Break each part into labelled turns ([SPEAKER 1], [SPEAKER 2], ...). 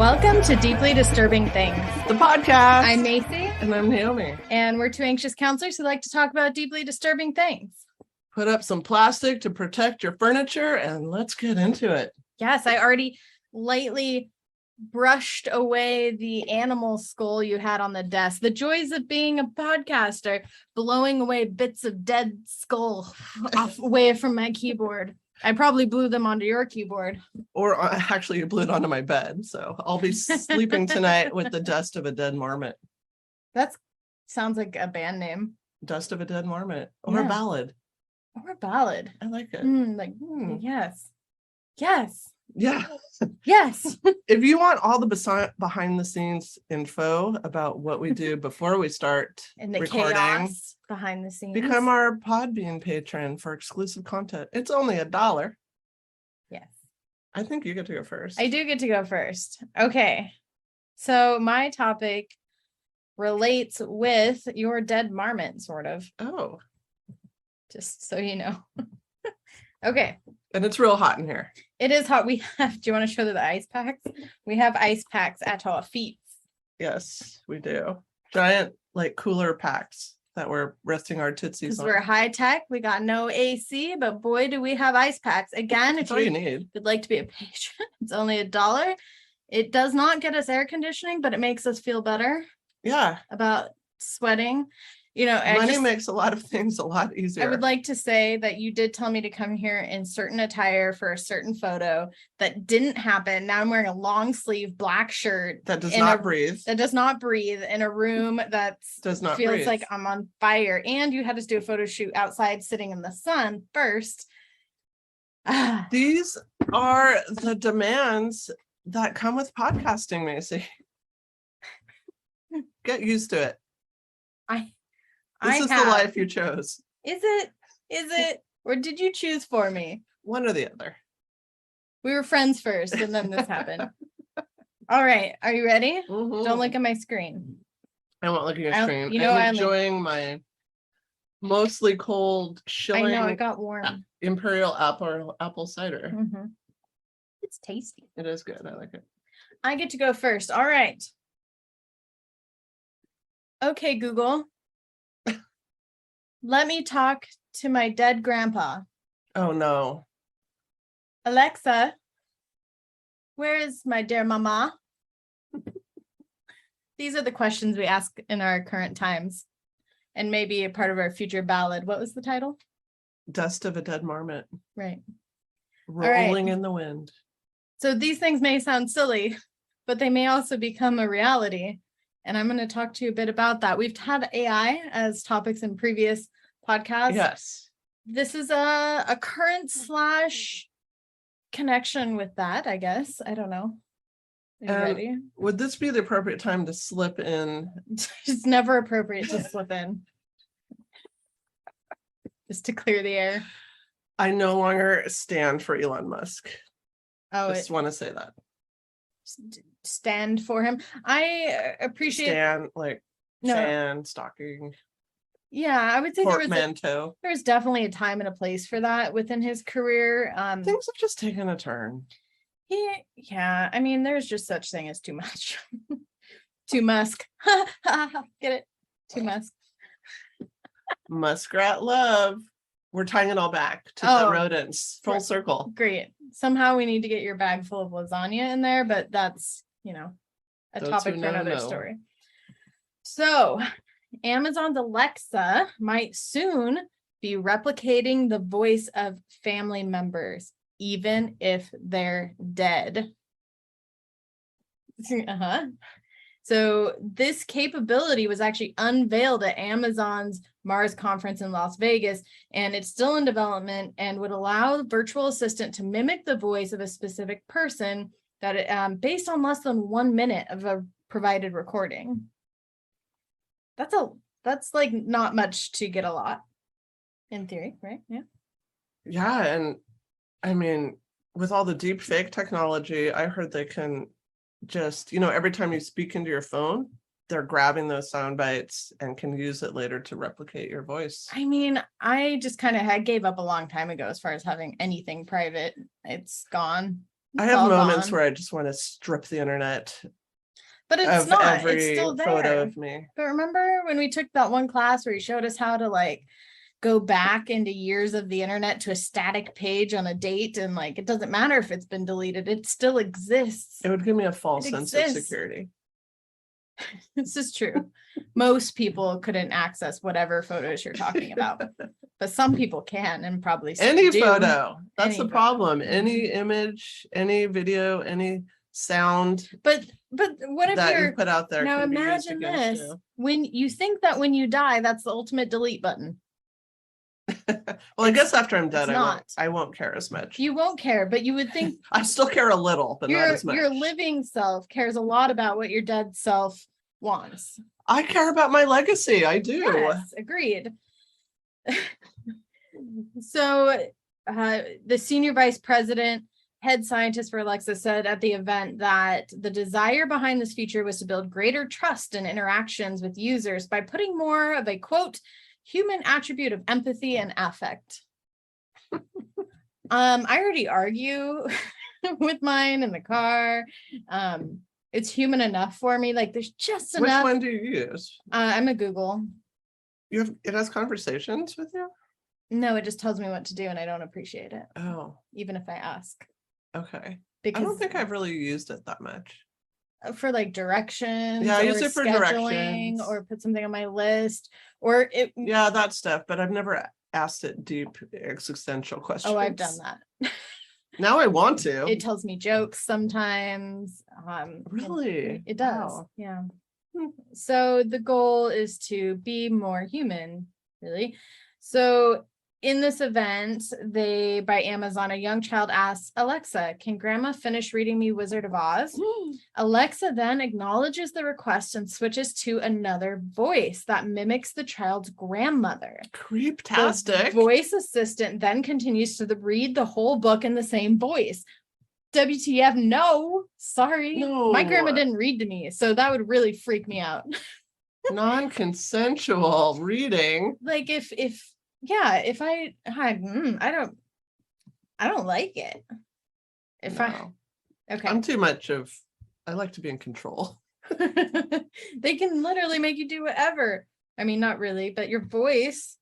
[SPEAKER 1] Welcome to Deeply Disturbing Things,
[SPEAKER 2] the podcast.
[SPEAKER 1] I'm Macy.
[SPEAKER 2] And I'm Naomi.
[SPEAKER 1] And we're two anxious counselors who like to talk about deeply disturbing things.
[SPEAKER 2] Put up some plastic to protect your furniture and let's get into it.
[SPEAKER 1] Yes, I already lightly brushed away the animal skull you had on the desk. The joys of being a podcaster, blowing away bits of dead skull away from my keyboard. I probably blew them onto your keyboard.
[SPEAKER 2] Or actually, you blew it onto my bed. So I'll be sleeping tonight with the dust of a dead marmot.
[SPEAKER 1] That sounds like a band name.
[SPEAKER 2] Dust of a dead marmot. Or a ballad.
[SPEAKER 1] Or a ballad.
[SPEAKER 2] I like it.
[SPEAKER 1] Yes. Yes.
[SPEAKER 2] Yeah.
[SPEAKER 1] Yes.
[SPEAKER 2] If you want all the behind the scenes info about what we do before we start
[SPEAKER 1] and the
[SPEAKER 2] recording,
[SPEAKER 1] chaos behind the scenes,
[SPEAKER 2] become our Podbean patron for exclusive content. It's only $1.
[SPEAKER 1] Yes.
[SPEAKER 2] I think you get to go first.
[SPEAKER 1] I do get to go first. Okay. So my topic relates with your dead marmot, sort of.
[SPEAKER 2] Oh.
[SPEAKER 1] Just so you know. Okay.
[SPEAKER 2] And it's real hot in here.
[SPEAKER 1] It is hot. Do you want to show the ice packs? We have ice packs at our feet.
[SPEAKER 2] Yes, we do. Giant, cooler packs that we're resting our tootsies on.
[SPEAKER 1] Because we're high tech. We got no AC, but boy, do we have ice packs. Again, if
[SPEAKER 2] you need.
[SPEAKER 1] would like to be a patron, it's only $1. It does not get us air conditioning, but it makes us feel better.
[SPEAKER 2] Yeah.
[SPEAKER 1] About sweating.
[SPEAKER 2] Money makes a lot of things a lot easier.
[SPEAKER 1] I would like to say that you did tell me to come here in certain attire for a certain photo that didn't happen. Now I'm wearing a long sleeve black shirt
[SPEAKER 2] that does not breathe.
[SPEAKER 1] That does not breathe in a room that feels
[SPEAKER 2] breathe.
[SPEAKER 1] Like I'm on fire. And you had us do a photo shoot outside sitting in the sun first.
[SPEAKER 2] These are the demands that come with podcasting, Macy. Get used to it. This is the life you chose.
[SPEAKER 1] Is it? Or did you choose for me?
[SPEAKER 2] One or the other.
[SPEAKER 1] We were friends first, and then this happened. All right. Are you ready?
[SPEAKER 2] Mm-hmm.
[SPEAKER 1] Don't look at my screen.
[SPEAKER 2] I won't look at your screen. I'm enjoying my mostly cold, chilling.
[SPEAKER 1] I know, it got warm.
[SPEAKER 2] Imperial apple cider.
[SPEAKER 1] Mm-hmm. It's tasty.
[SPEAKER 2] It is good. I like it.
[SPEAKER 1] I get to go first. All right. Okay, Google. Let me talk to my dead grandpa.
[SPEAKER 2] Oh, no.
[SPEAKER 1] Alexa, where is my dear mama? These are the questions we ask in our current times and maybe a part of our future ballad. What was the title?
[SPEAKER 2] Dust of a dead marmot.
[SPEAKER 1] Right.
[SPEAKER 2] Rolling in the wind.
[SPEAKER 1] So these things may sound silly, but they may also become a reality. And I'm going to talk to you a bit about that. We've had AI as topics in previous podcasts.
[SPEAKER 2] Yes.
[SPEAKER 1] This is a current / connection with that, I guess. I don't know. Are you ready?
[SPEAKER 2] Would this be the appropriate time to slip in?
[SPEAKER 1] It's never appropriate to slip in. Just to clear the air.
[SPEAKER 2] I no longer stand for Elon Musk.
[SPEAKER 1] Oh,
[SPEAKER 2] just want to say that.
[SPEAKER 1] Stand for him. I appreciate
[SPEAKER 2] fan stalking.
[SPEAKER 1] Yeah, I would say there's definitely a time and a place for that within his career.
[SPEAKER 2] Things have just taken a turn.
[SPEAKER 1] Yeah. I mean, there's just such thing as too much. Too Musk. Get it? Too Musk.
[SPEAKER 2] Muskrat love. We're tying it all back to the rodents. Full circle.
[SPEAKER 1] Great. Somehow we need to get your bag full of lasagna in there, but that's, a topic for another story. So Amazon's Alexa might soon be replicating the voice of family members, even if they're dead. So this capability was actually unveiled at Amazon's Mars conference in Las Vegas, and it's still in development and would allow the virtual assistant to mimic the voice of a specific person that based on less than 1 minute of a provided recording. That's not much to get a lot in theory, right? Yeah.
[SPEAKER 2] Yeah. And I mean, with all the deep fake technology, I heard they can just, every time you speak into your phone, they're grabbing those sound bites and can use it later to replicate your voice.
[SPEAKER 1] I mean, I just kind of gave up a long time ago as far as having anything private. It's gone.
[SPEAKER 2] I have moments where I just want to strip the internet.
[SPEAKER 1] But it's not. It's still there.
[SPEAKER 2] Photo of me.
[SPEAKER 1] But remember when we took that one class where he showed us how to like go back into years of the internet to a static page on a date, and like it doesn't matter if it's been deleted, it still exists.
[SPEAKER 2] It would give me a false sense of security.
[SPEAKER 1] This is true. Most people couldn't access whatever photos you're talking about, but some people can, and probably
[SPEAKER 2] any
[SPEAKER 1] do.
[SPEAKER 2] Photo. That's the problem.
[SPEAKER 1] Mm-hmm.
[SPEAKER 2] Any image, any video, any sound.
[SPEAKER 1] But what if you
[SPEAKER 2] put out there?
[SPEAKER 1] Now imagine this: when you think that when you die, that's the ultimate delete button.
[SPEAKER 2] Well, I guess after I'm dead, I won't care as much.
[SPEAKER 1] You won't care, but you would think
[SPEAKER 2] I still care a little, but not as much.
[SPEAKER 1] Your living self cares a lot about what your dead self wants.
[SPEAKER 2] I care about my legacy. I do.
[SPEAKER 1] Yes, agreed. So the senior vice president, head scientist for Alexa, said at the event that the desire behind this feature was to build greater trust in interactions with users by putting more of a, quote, human attribute of empathy and affect. I already argue with mine in the car. It's human enough for me. Like there's just enough.
[SPEAKER 2] Which one do you use?
[SPEAKER 1] I'm a Google.
[SPEAKER 2] It has conversations with you?
[SPEAKER 1] No, it just tells me what to do and I don't appreciate it.
[SPEAKER 2] Oh.
[SPEAKER 1] Even if I ask.
[SPEAKER 2] Okay. Because I don't think I've really used it that much.
[SPEAKER 1] For like directions.
[SPEAKER 2] Yeah, I use it for directions.
[SPEAKER 1] Or put something on my list. Or it.
[SPEAKER 2] Yeah, that stuff. But I've never asked it deep existential questions.
[SPEAKER 1] Oh, I've done that.
[SPEAKER 2] Now I want to.
[SPEAKER 1] It tells me jokes sometimes.
[SPEAKER 2] Really?
[SPEAKER 1] It does. Wow. Yeah. So the goal is to be more human, really. So in this event, by Amazon, a young child asks Alexa, "Can Grandma finish reading me Wizard of Oz?" Alexa then acknowledges the request and switches to another voice that mimics the child's grandmother.
[SPEAKER 2] Creeptastic.
[SPEAKER 1] The voice assistant then continues to read the whole book in the same voice. WTF? No, sorry.
[SPEAKER 2] No.
[SPEAKER 1] My grandma didn't read to me, so that would really freak me out.
[SPEAKER 2] Non-consensual reading.
[SPEAKER 1] Like if I don't like it. Okay.
[SPEAKER 2] I'm too much of, I like to be in control.
[SPEAKER 1] They can literally make you do whatever. I mean, not really, but your voice.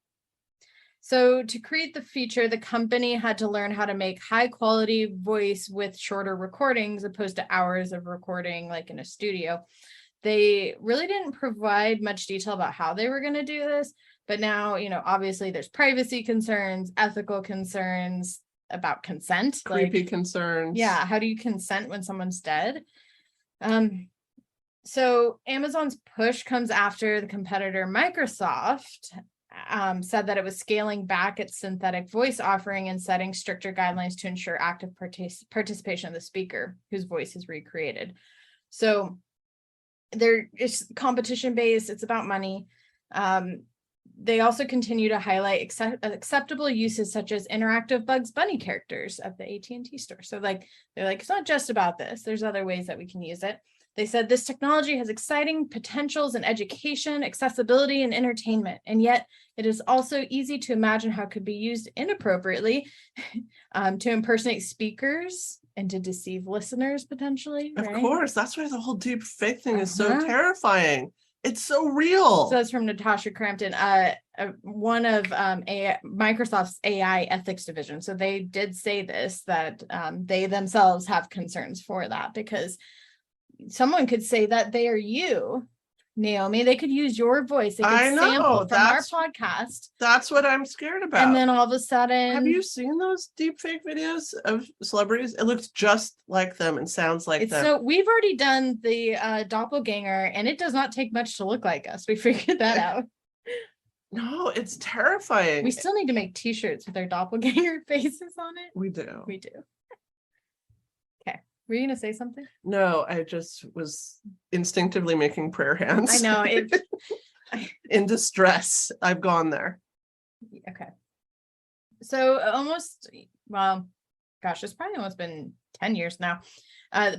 [SPEAKER 1] So to create the feature, the company had to learn how to make high quality voice with shorter recordings opposed to hours of recording like in a studio. They really didn't provide much detail about how they were going to do this. But now, obviously there's privacy concerns, ethical concerns about consent.
[SPEAKER 2] Creepy concerns.
[SPEAKER 1] Yeah. How do you consent when someone's dead? So Amazon's push comes after the competitor Microsoft said that it was scaling back its synthetic voice offering and setting stricter guidelines to ensure active participation of the speaker whose voice is recreated. So it's competition based. It's about money. They also continue to highlight acceptable uses such as interactive Bugs Bunny characters at the AT&T store. So they're like, it's not just about this. There's other ways that we can use it. They said this technology has exciting potentials in education, accessibility, and entertainment. And yet it is also easy to imagine how it could be used inappropriately to impersonate speakers and to deceive listeners potentially.
[SPEAKER 2] Of course. That's why the whole deep fake thing is so terrifying. It's so real.
[SPEAKER 1] So that's from Natasha Crampton, one of Microsoft's AI ethics division. So they did say this, that they themselves have concerns for that, because someone could say that they are you, Naomi. They could use your voice. They could sample from our podcast.
[SPEAKER 2] That's what I'm scared about.
[SPEAKER 1] And then all of a sudden,
[SPEAKER 2] have you seen those deep fake videos of celebrities? It looks just like them and sounds like them.
[SPEAKER 1] So we've already done the doppelganger, and it does not take much to look like us. We figured that out.
[SPEAKER 2] No, it's terrifying.
[SPEAKER 1] We still need to make t-shirts with our doppelganger faces on it.
[SPEAKER 2] We do.
[SPEAKER 1] Okay. Were you going to say something?
[SPEAKER 2] No, I just was instinctively making prayer hands.
[SPEAKER 1] I know.
[SPEAKER 2] In distress. I've gone there.
[SPEAKER 1] Okay. So it's probably almost been 10 years now.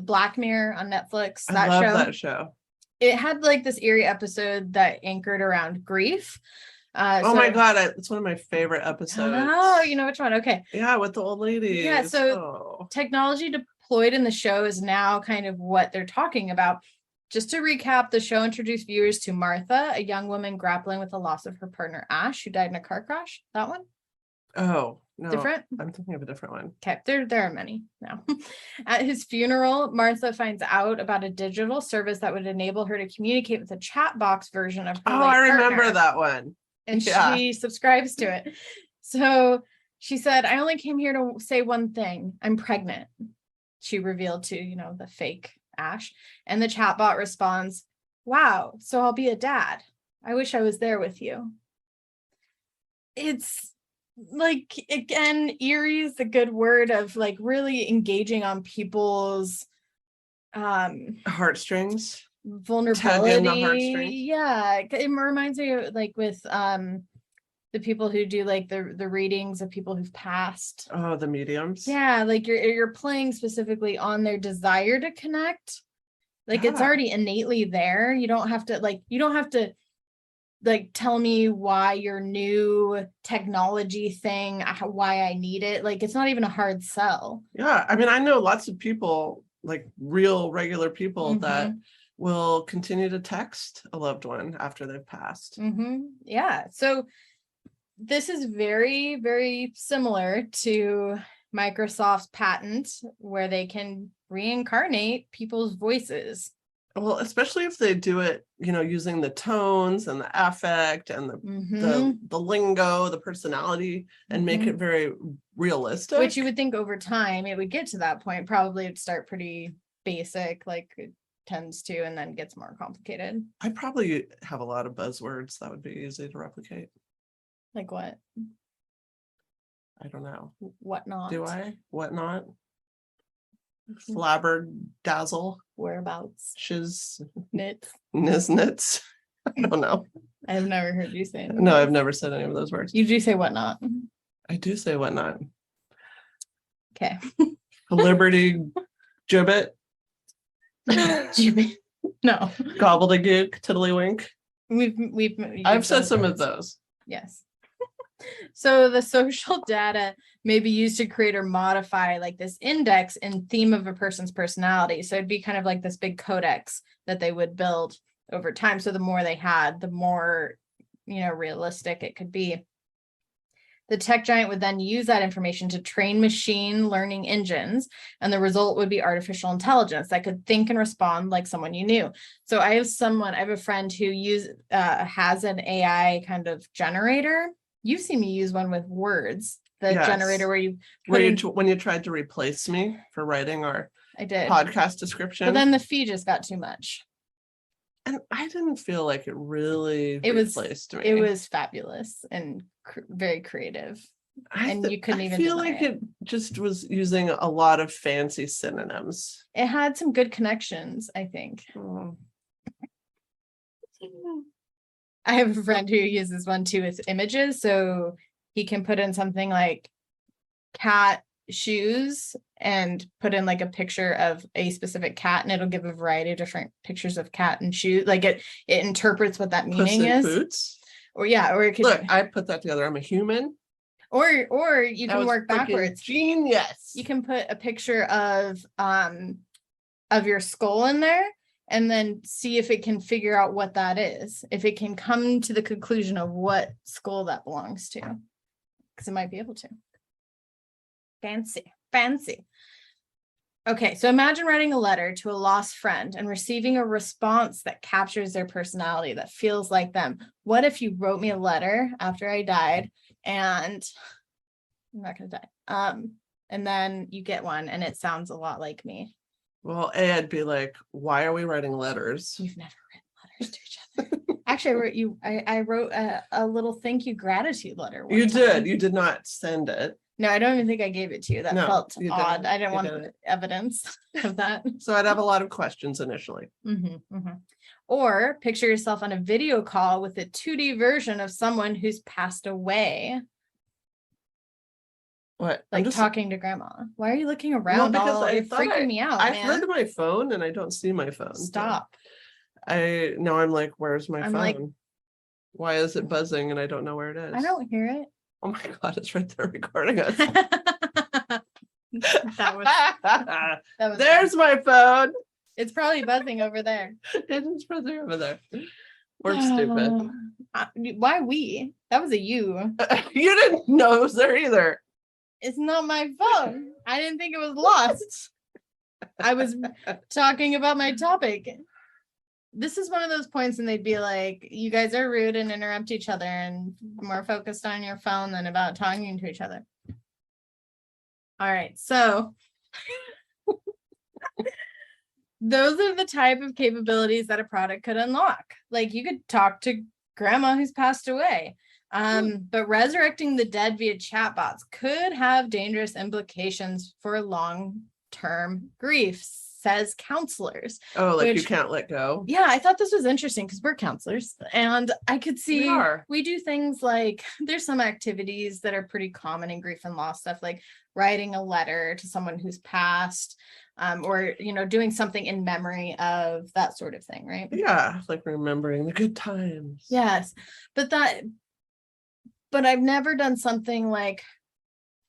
[SPEAKER 1] Black Mirror on Netflix.
[SPEAKER 2] I love that show.
[SPEAKER 1] It had like this eerie episode that anchored around grief.
[SPEAKER 2] My God, it's one of my favorite episodes.
[SPEAKER 1] Oh, you know which one? Okay.
[SPEAKER 2] Yeah, with the old lady.
[SPEAKER 1] Yeah, so technology employed in the show is now kind of what they're talking about. Just to recap, the show introduced viewers to Martha, a young woman grappling with the loss of her partner, Ash, who died in a car crash. That one?
[SPEAKER 2] Oh, no.
[SPEAKER 1] Different?
[SPEAKER 2] I'm thinking of a different one.
[SPEAKER 1] Okay, there are many now. At his funeral, Martha finds out about a digital service that would enable her to communicate with a chat box version of her
[SPEAKER 2] Oh,
[SPEAKER 1] late
[SPEAKER 2] I remember
[SPEAKER 1] partner,
[SPEAKER 2] that one.
[SPEAKER 1] and
[SPEAKER 2] Yeah.
[SPEAKER 1] she subscribes to it. So she said, I only came here to say one thing. I'm pregnant. She revealed to, the fake Ash. And the chatbot responds, wow, so I'll be a dad. I wish I was there with you. It's like, again, eerie is a good word of like really engaging on people's
[SPEAKER 2] heartstrings,
[SPEAKER 1] vulnerability.
[SPEAKER 2] Tugging the heartstrings.
[SPEAKER 1] Yeah, it reminds me of like with the people who do like the readings of people who've passed.
[SPEAKER 2] Oh, the mediums.
[SPEAKER 1] Yeah, like you're playing specifically on their desire to connect. Like it's already innately there. You don't have to tell me why your new technology thing, why I need it. Like it's not even a hard sell.
[SPEAKER 2] Yeah, I mean, I know lots of people, like real regular people, that will continue to text a loved one after they've passed.
[SPEAKER 1] Yeah, so this is very, very similar to Microsoft's patent where they can reincarnate people's voices.
[SPEAKER 2] Well, especially if they do it, using the tones and the affect and the lingo, the personality, and make it very realistic.
[SPEAKER 1] Which you would think over time it would get to that point. Probably it'd start pretty basic, like it tends to, and then gets more complicated.
[SPEAKER 2] I probably have a lot of buzzwords that would be easy to replicate.
[SPEAKER 1] Like what?
[SPEAKER 2] I don't know.
[SPEAKER 1] Whatnot.
[SPEAKER 2] Do I? Whatnot? Flabberdazzle.
[SPEAKER 1] Whereabouts.
[SPEAKER 2] Shiz.
[SPEAKER 1] Knits.
[SPEAKER 2] Niznits. I don't know.
[SPEAKER 1] I've never heard you say it.
[SPEAKER 2] No, I've never said any of those words.
[SPEAKER 1] You do say whatnot.
[SPEAKER 2] I do say whatnot.
[SPEAKER 1] Okay.
[SPEAKER 2] Liberty gibbet.
[SPEAKER 1] Gibbet. No.
[SPEAKER 2] Gobbledygook, tiddlywink.
[SPEAKER 1] I've
[SPEAKER 2] said some of those.
[SPEAKER 1] Yes. So the social data may be used to create or modify like this index and theme of a person's personality. So it'd be kind of like this big codex that they would build over time. So the more they had, the more, realistic it could be. The tech giant would then use that information to train machine learning engines, and the result would be artificial intelligence that could think and respond like someone you knew. So I have a friend who has an AI kind of generator. You've seen me use one with words, the generator where
[SPEAKER 2] when you tried to replace me for writing our podcast description.
[SPEAKER 1] But then the fee just got too much.
[SPEAKER 2] And I didn't feel like it really replaced me.
[SPEAKER 1] It was fabulous and very creative. You couldn't even
[SPEAKER 2] feel like it just was using a lot of fancy synonyms.
[SPEAKER 1] It had some good connections, I think. I have a friend who uses one too with images. So he can put in something like cat shoes and put in like a picture of a specific cat, and it'll give a variety of different pictures of cat and shoes. Like it interprets what that meaning is.
[SPEAKER 2] Boots?
[SPEAKER 1] Or it could
[SPEAKER 2] look, I put that together. I'm a human.
[SPEAKER 1] Or you can work backwards.
[SPEAKER 2] Genius.
[SPEAKER 1] You can put a picture of your skull in there and then see if it can figure out what that is. If it can come to the conclusion of what skull that belongs to. Because it might be able to. Fancy. Okay, so imagine writing a letter to a lost friend and receiving a response that captures their personality, that feels like them. What if you wrote me a letter after I died, and I'm not going to die, and then you get one and it sounds a lot like me?
[SPEAKER 2] Well, I'd be like, why are we writing letters?
[SPEAKER 1] You've never written letters to each other. Actually, I wrote a little thank you gratitude letter.
[SPEAKER 2] You did. You did not send it.
[SPEAKER 1] No, I don't even think I gave it to you. That felt odd. I didn't want evidence of that.
[SPEAKER 2] So I'd have a lot of questions initially.
[SPEAKER 1] Or picture yourself on a video call with a 2D version of someone who's passed away.
[SPEAKER 2] What?
[SPEAKER 1] Like talking to grandma. Why are you looking around?
[SPEAKER 2] Because
[SPEAKER 1] you're freaking me out.
[SPEAKER 2] I've heard my phone and I don't see my phone.
[SPEAKER 1] Stop.
[SPEAKER 2] I'm like, where's my phone? Like, why is it buzzing and I don't know where it is?
[SPEAKER 1] I don't hear it.
[SPEAKER 2] Oh my God, it's right there recording us.
[SPEAKER 1] That was
[SPEAKER 2] There's my phone.
[SPEAKER 1] It's probably buzzing over there.
[SPEAKER 2] It is buzzing over there. We're stupid.
[SPEAKER 1] Why we? That was a you.
[SPEAKER 2] You didn't know it was there either.
[SPEAKER 1] It's not my phone. I didn't think it was lost. I was talking about my topic. This is one of those points and they'd be like, you guys are rude and interrupt each other and more focused on your phone than about talking to each other. All right, so those are the type of capabilities that a product could unlock. Like you could talk to grandma who's passed away. But resurrecting the dead via chatbots could have dangerous implications for long-term grief, says counselors.
[SPEAKER 2] Oh, like you can't let go.
[SPEAKER 1] Yeah, I thought this was interesting because we're counselors and I could see we do things like there's some activities that are pretty common in grief and loss stuff, like writing a letter to someone who's passed, or doing something in memory of that sort of thing, right?
[SPEAKER 2] Yeah, like remembering the good times.
[SPEAKER 1] Yes, but I've never done something like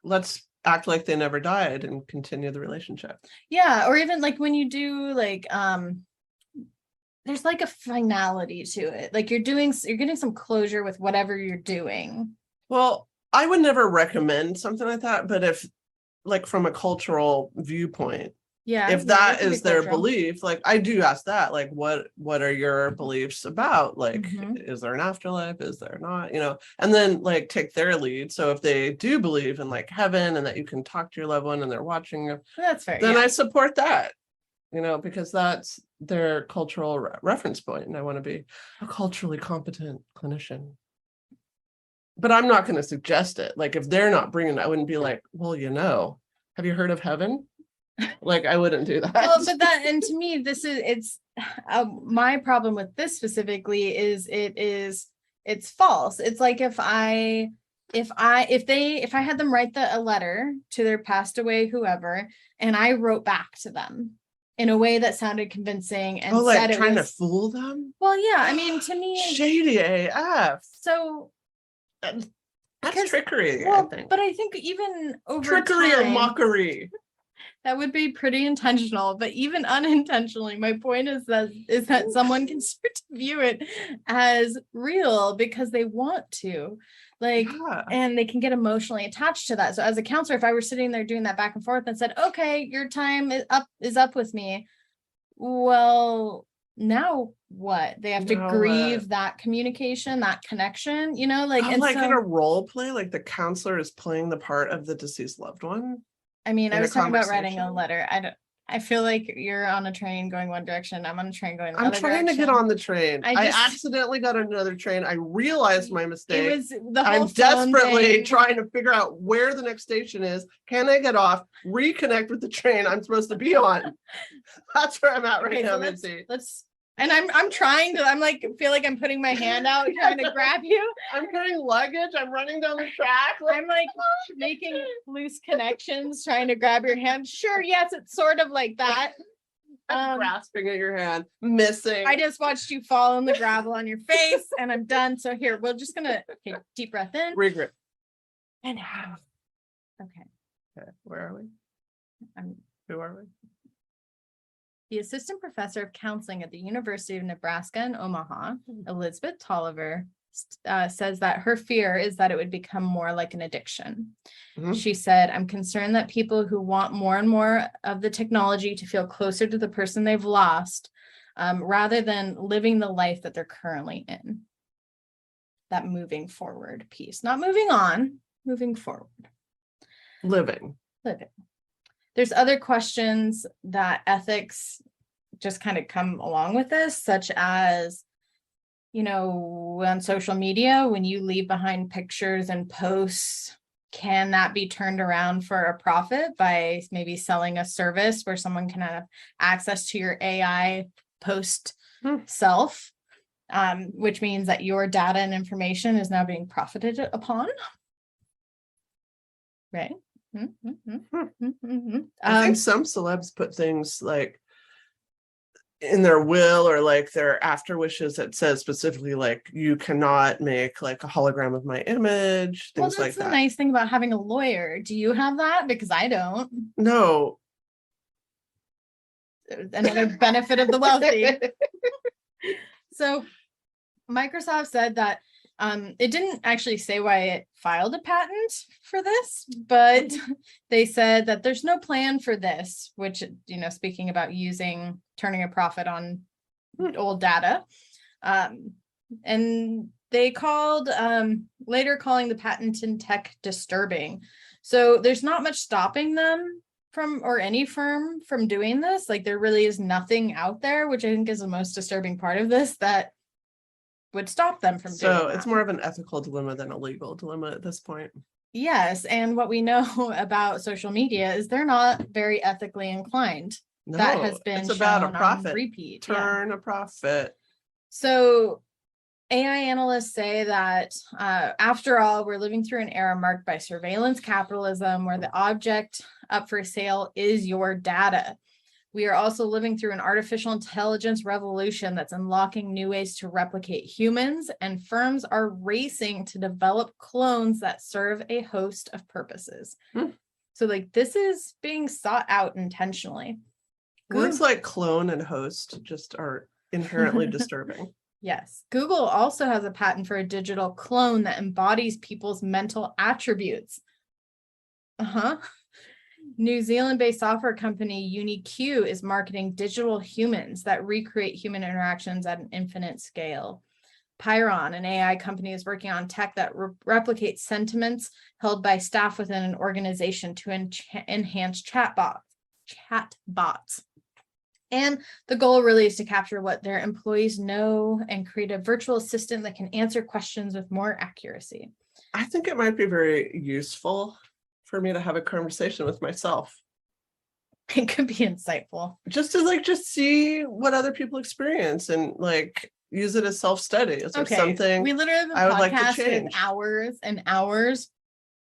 [SPEAKER 2] let's act like they never died and continue the relationship.
[SPEAKER 1] Yeah, or even like when you do like there's like a finality to it. Like you're getting some closure with whatever you're doing.
[SPEAKER 2] Well, I would never recommend something like that, but if like from a cultural viewpoint, if that is their belief, like I do ask that, like what are your beliefs about, like is there an afterlife, is there not, and then like take their lead. So if they do believe in like heaven and that you can talk to your loved one and they're watching you,
[SPEAKER 1] that's fair,
[SPEAKER 2] then I support that, because that's their cultural reference point, and I want to be a culturally competent clinician. But I'm not going to suggest it. Like if they're not bringing it, I wouldn't be like, well, have you heard of heaven? Like I wouldn't do that.
[SPEAKER 1] Well, but and to me, it's my problem with this specifically is it's false. It's like if I had them write a letter to their passed away whoever, and I wrote back to them in a way that sounded convincing and said it
[SPEAKER 2] trying to fool them.
[SPEAKER 1] Well, yeah, I mean, to me,
[SPEAKER 2] shady AF.
[SPEAKER 1] So
[SPEAKER 2] that's trickery.
[SPEAKER 1] Well,
[SPEAKER 2] I think.
[SPEAKER 1] But I think even over
[SPEAKER 2] trickery or mockery.
[SPEAKER 1] That would be pretty intentional, but even unintentionally, my point is that someone can start to view it as real because they want to, and they can get emotionally attached to that. So as a counselor, if I were sitting there doing that back and forth and said, okay, your time is up with me. Well, now what? They have to grieve that communication, that connection, in
[SPEAKER 2] a role play, like the counselor is playing the part of the deceased loved one.
[SPEAKER 1] I mean, I was talking about writing a letter. I feel like you're on a train going one direction. I'm on a train going another direction. I'm trying
[SPEAKER 2] to get on the train. I accidentally got on another train. I realized my mistake. I'm desperately trying to figure out where the next station is. Can I get off? Reconnect with the train I'm supposed to be on. That's where I'm at right now, Mincy.
[SPEAKER 1] And I'm trying to, feel like I'm putting my hand out, trying to grab you.
[SPEAKER 2] I'm carrying luggage. I'm running down the track.
[SPEAKER 1] I'm making loose connections, trying to grab your hand. Sure, yes, it's sort of like that.
[SPEAKER 2] I'm grasping at your hand, missing.
[SPEAKER 1] I just watched you fall in the gravel on your face and I'm done. So here, we're just going to take a deep breath in.
[SPEAKER 2] Regrip.
[SPEAKER 1] And out.
[SPEAKER 2] Okay. Where are we? Who are we?
[SPEAKER 1] The assistant professor of counseling at the University of Nebraska in Omaha, Elizabeth Tolliver, says that her fear is that it would become more like an addiction. She said, I'm concerned that people who want more and more of the technology to feel closer to the person they've lost, rather than living the life that they're currently in. That moving forward piece, not moving on, moving forward.
[SPEAKER 2] Living.
[SPEAKER 1] There's other questions that ethics just kind of come along with this, such as, on social media, when you leave behind pictures and posts, can that be turned around for a profit by maybe selling a service where someone can have access to your AI post self, which means that your data and information is now being profited upon? Right?
[SPEAKER 2] I think some celebs put things like, in their will or like their after wishes, it says specifically like you cannot make like a hologram of my image, things like that.
[SPEAKER 1] That's the nice thing about having a lawyer. Do you have that? Because I don't.
[SPEAKER 2] No.
[SPEAKER 1] Another benefit of the wealthy. So Microsoft said that it didn't actually say why it filed a patent for this, but they said that there's no plan for this, which, speaking about turning a profit on old data. And they later calling the patent in tech disturbing. So there's not much stopping them or any firm from doing this. Like there really is nothing out there, which I think is the most disturbing part of this, that would stop them from doing that. So
[SPEAKER 2] it's more of an ethical dilemma than a legal dilemma at this point.
[SPEAKER 1] Yes. And what we know about social media is they're not very ethically inclined.
[SPEAKER 2] No,
[SPEAKER 1] that has been
[SPEAKER 2] it's about a profit.
[SPEAKER 1] Repeat.
[SPEAKER 2] Turn a profit.
[SPEAKER 1] So AI analysts say that after all, we're living through an era marked by surveillance capitalism where the object up for sale is your data. We are also living through an artificial intelligence revolution that's unlocking new ways to replicate humans, and firms are racing to develop clones that serve a host of purposes. So like this is being sought out intentionally.
[SPEAKER 2] Words like clone and host just are inherently disturbing.
[SPEAKER 1] Yes. Google also has a patent for a digital clone that embodies people's mental attributes. New Zealand-based software company UniQ is marketing digital humans that recreate human interactions at an infinite scale. Pyron, an AI company, is working on tech that replicates sentiments held by staff within an organization to enhance chatbots. And the goal really is to capture what their employees know and create a virtual assistant that can answer questions with more accuracy.
[SPEAKER 2] I think it might be very useful for me to have a conversation with myself.
[SPEAKER 1] It could be insightful.
[SPEAKER 2] Just to see what other people experience and use it as self-study. Is there something
[SPEAKER 1] we literally have a podcast with hours and hours.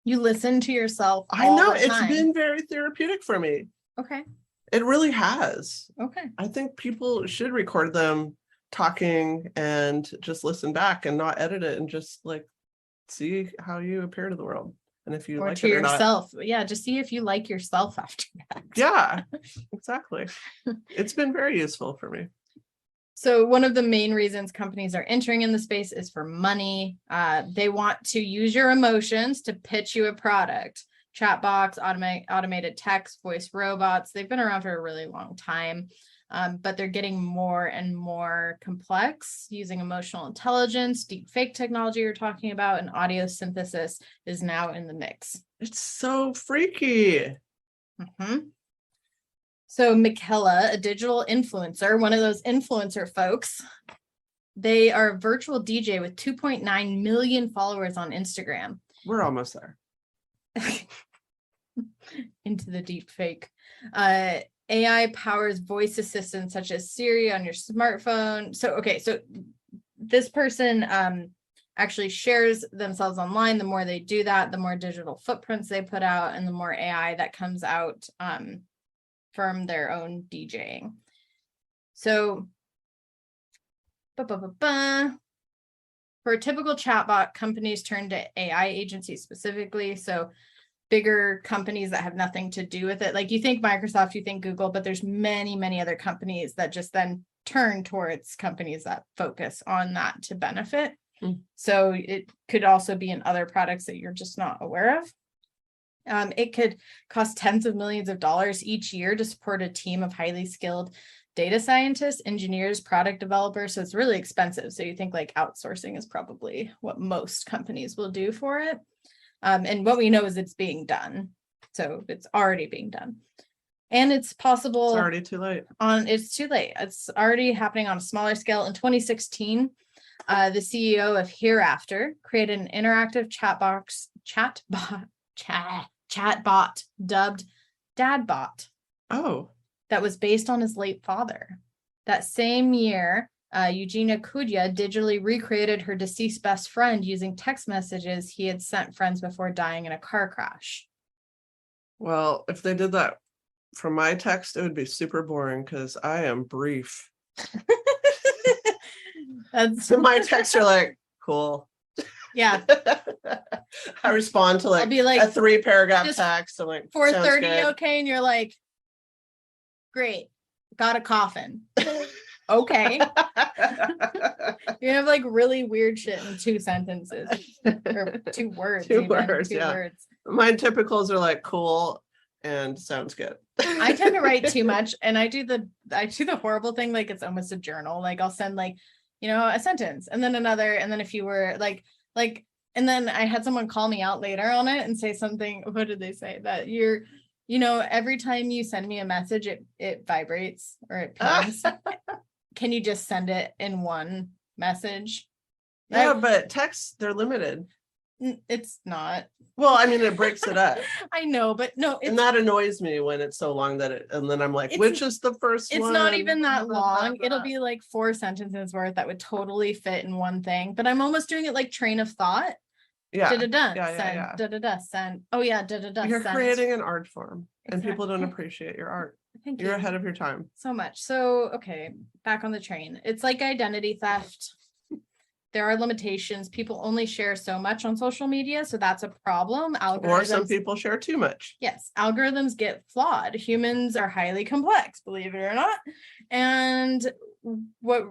[SPEAKER 1] You listen to yourself.
[SPEAKER 2] I know it's been very therapeutic for me.
[SPEAKER 1] Okay.
[SPEAKER 2] It really has.
[SPEAKER 1] Okay.
[SPEAKER 2] I think people should record them talking and just listen back and not edit it and just see how you appear to the world. And if you like it or
[SPEAKER 1] yourself. Yeah, just see if you like yourself after that.
[SPEAKER 2] Yeah, exactly. It's been very useful for me.
[SPEAKER 1] So one of the main reasons companies are entering in the space is for money. They want to use your emotions to pitch you a product. Chatbots, automated text, voice robots, they've been around for a really long time. But they're getting more and more complex using emotional intelligence, deep fake technology you're talking about, and audio synthesis is now in the mix.
[SPEAKER 2] It's so freaky.
[SPEAKER 1] So Michaela, a digital influencer, one of those influencer folks, they are a virtual DJ with 2.9 million followers on Instagram.
[SPEAKER 2] We're almost there.
[SPEAKER 1] Into the deep fake. AI powers voice assistants such as Siri on your smartphone. So this person actually shares themselves online. The more they do that, the more digital footprints they put out and the more AI that comes out from their own DJing. So for a typical chatbot, companies turn to AI agencies specifically. So bigger companies that have nothing to do with it. Like you think Microsoft, you think Google, but there's many, many other companies that just then turn towards companies that focus on that to benefit. So it could also be in other products that you're just not aware of. It could cost tens of millions of dollars each year to support a team of highly skilled data scientists, engineers, product developers. So it's really expensive. So you think outsourcing is probably what most companies will do for it. And what we know is it's being done. So it's already being done. And it's possible.
[SPEAKER 2] It's already too late.
[SPEAKER 1] It's too late. It's already happening on a smaller scale. In 2016, the CEO of Hereafter created an interactive chatbot dubbed Dadbot.
[SPEAKER 2] Oh.
[SPEAKER 1] That was based on his late father. That same year, Eugenia Kudya digitally recreated her deceased best friend using text messages he had sent friends before dying in a car crash.
[SPEAKER 2] Well, if they did that from my text, it would be super boring because I am brief.
[SPEAKER 1] That's
[SPEAKER 2] my texts are like, cool.
[SPEAKER 1] Yeah.
[SPEAKER 2] I respond to like,
[SPEAKER 1] I'll be like
[SPEAKER 2] a 3-paragraph
[SPEAKER 1] just
[SPEAKER 2] text. I'm like,
[SPEAKER 1] 4:30, okay, and you're like, great, got a coffin. Okay. You have like really weird shit in 2 sentences or 2 words.
[SPEAKER 2] 2
[SPEAKER 1] even,
[SPEAKER 2] words,
[SPEAKER 1] 2
[SPEAKER 2] yeah.
[SPEAKER 1] words.
[SPEAKER 2] My typicals are like cool and sounds good.
[SPEAKER 1] I tend to write too much, and I do the horrible thing, like it's almost a journal. Like I'll send like, a sentence and then another and then a few words, like and then I had someone call me out later on it and say something. What did they say? That you're, every time you send me a message, it vibrates or it pings. Can you just send it in one message?
[SPEAKER 2] Yeah, but texts, they're limited.
[SPEAKER 1] It's not.
[SPEAKER 2] Well, I mean, it breaks it up.
[SPEAKER 1] I know, but no,
[SPEAKER 2] and that annoys me when it's so long that and then I'm like, which is the first one?
[SPEAKER 1] It's not even that long. It'll be like 4 sentences worth that would totally fit in one thing, but I'm almost doing it like train of thought.
[SPEAKER 2] Yeah.
[SPEAKER 1] Send. Oh yeah,
[SPEAKER 2] You're creating an art form, and people don't
[SPEAKER 1] Exactly.
[SPEAKER 2] appreciate your art.
[SPEAKER 1] Thank
[SPEAKER 2] You're
[SPEAKER 1] you.
[SPEAKER 2] ahead of your time.
[SPEAKER 1] So much. So, okay, back on the train. It's like identity theft. There are limitations. People only share so much on social media, so that's a problem.
[SPEAKER 2] Or some people share too much.
[SPEAKER 1] Yes, algorithms get flawed. Humans are highly complex, believe it or not. And what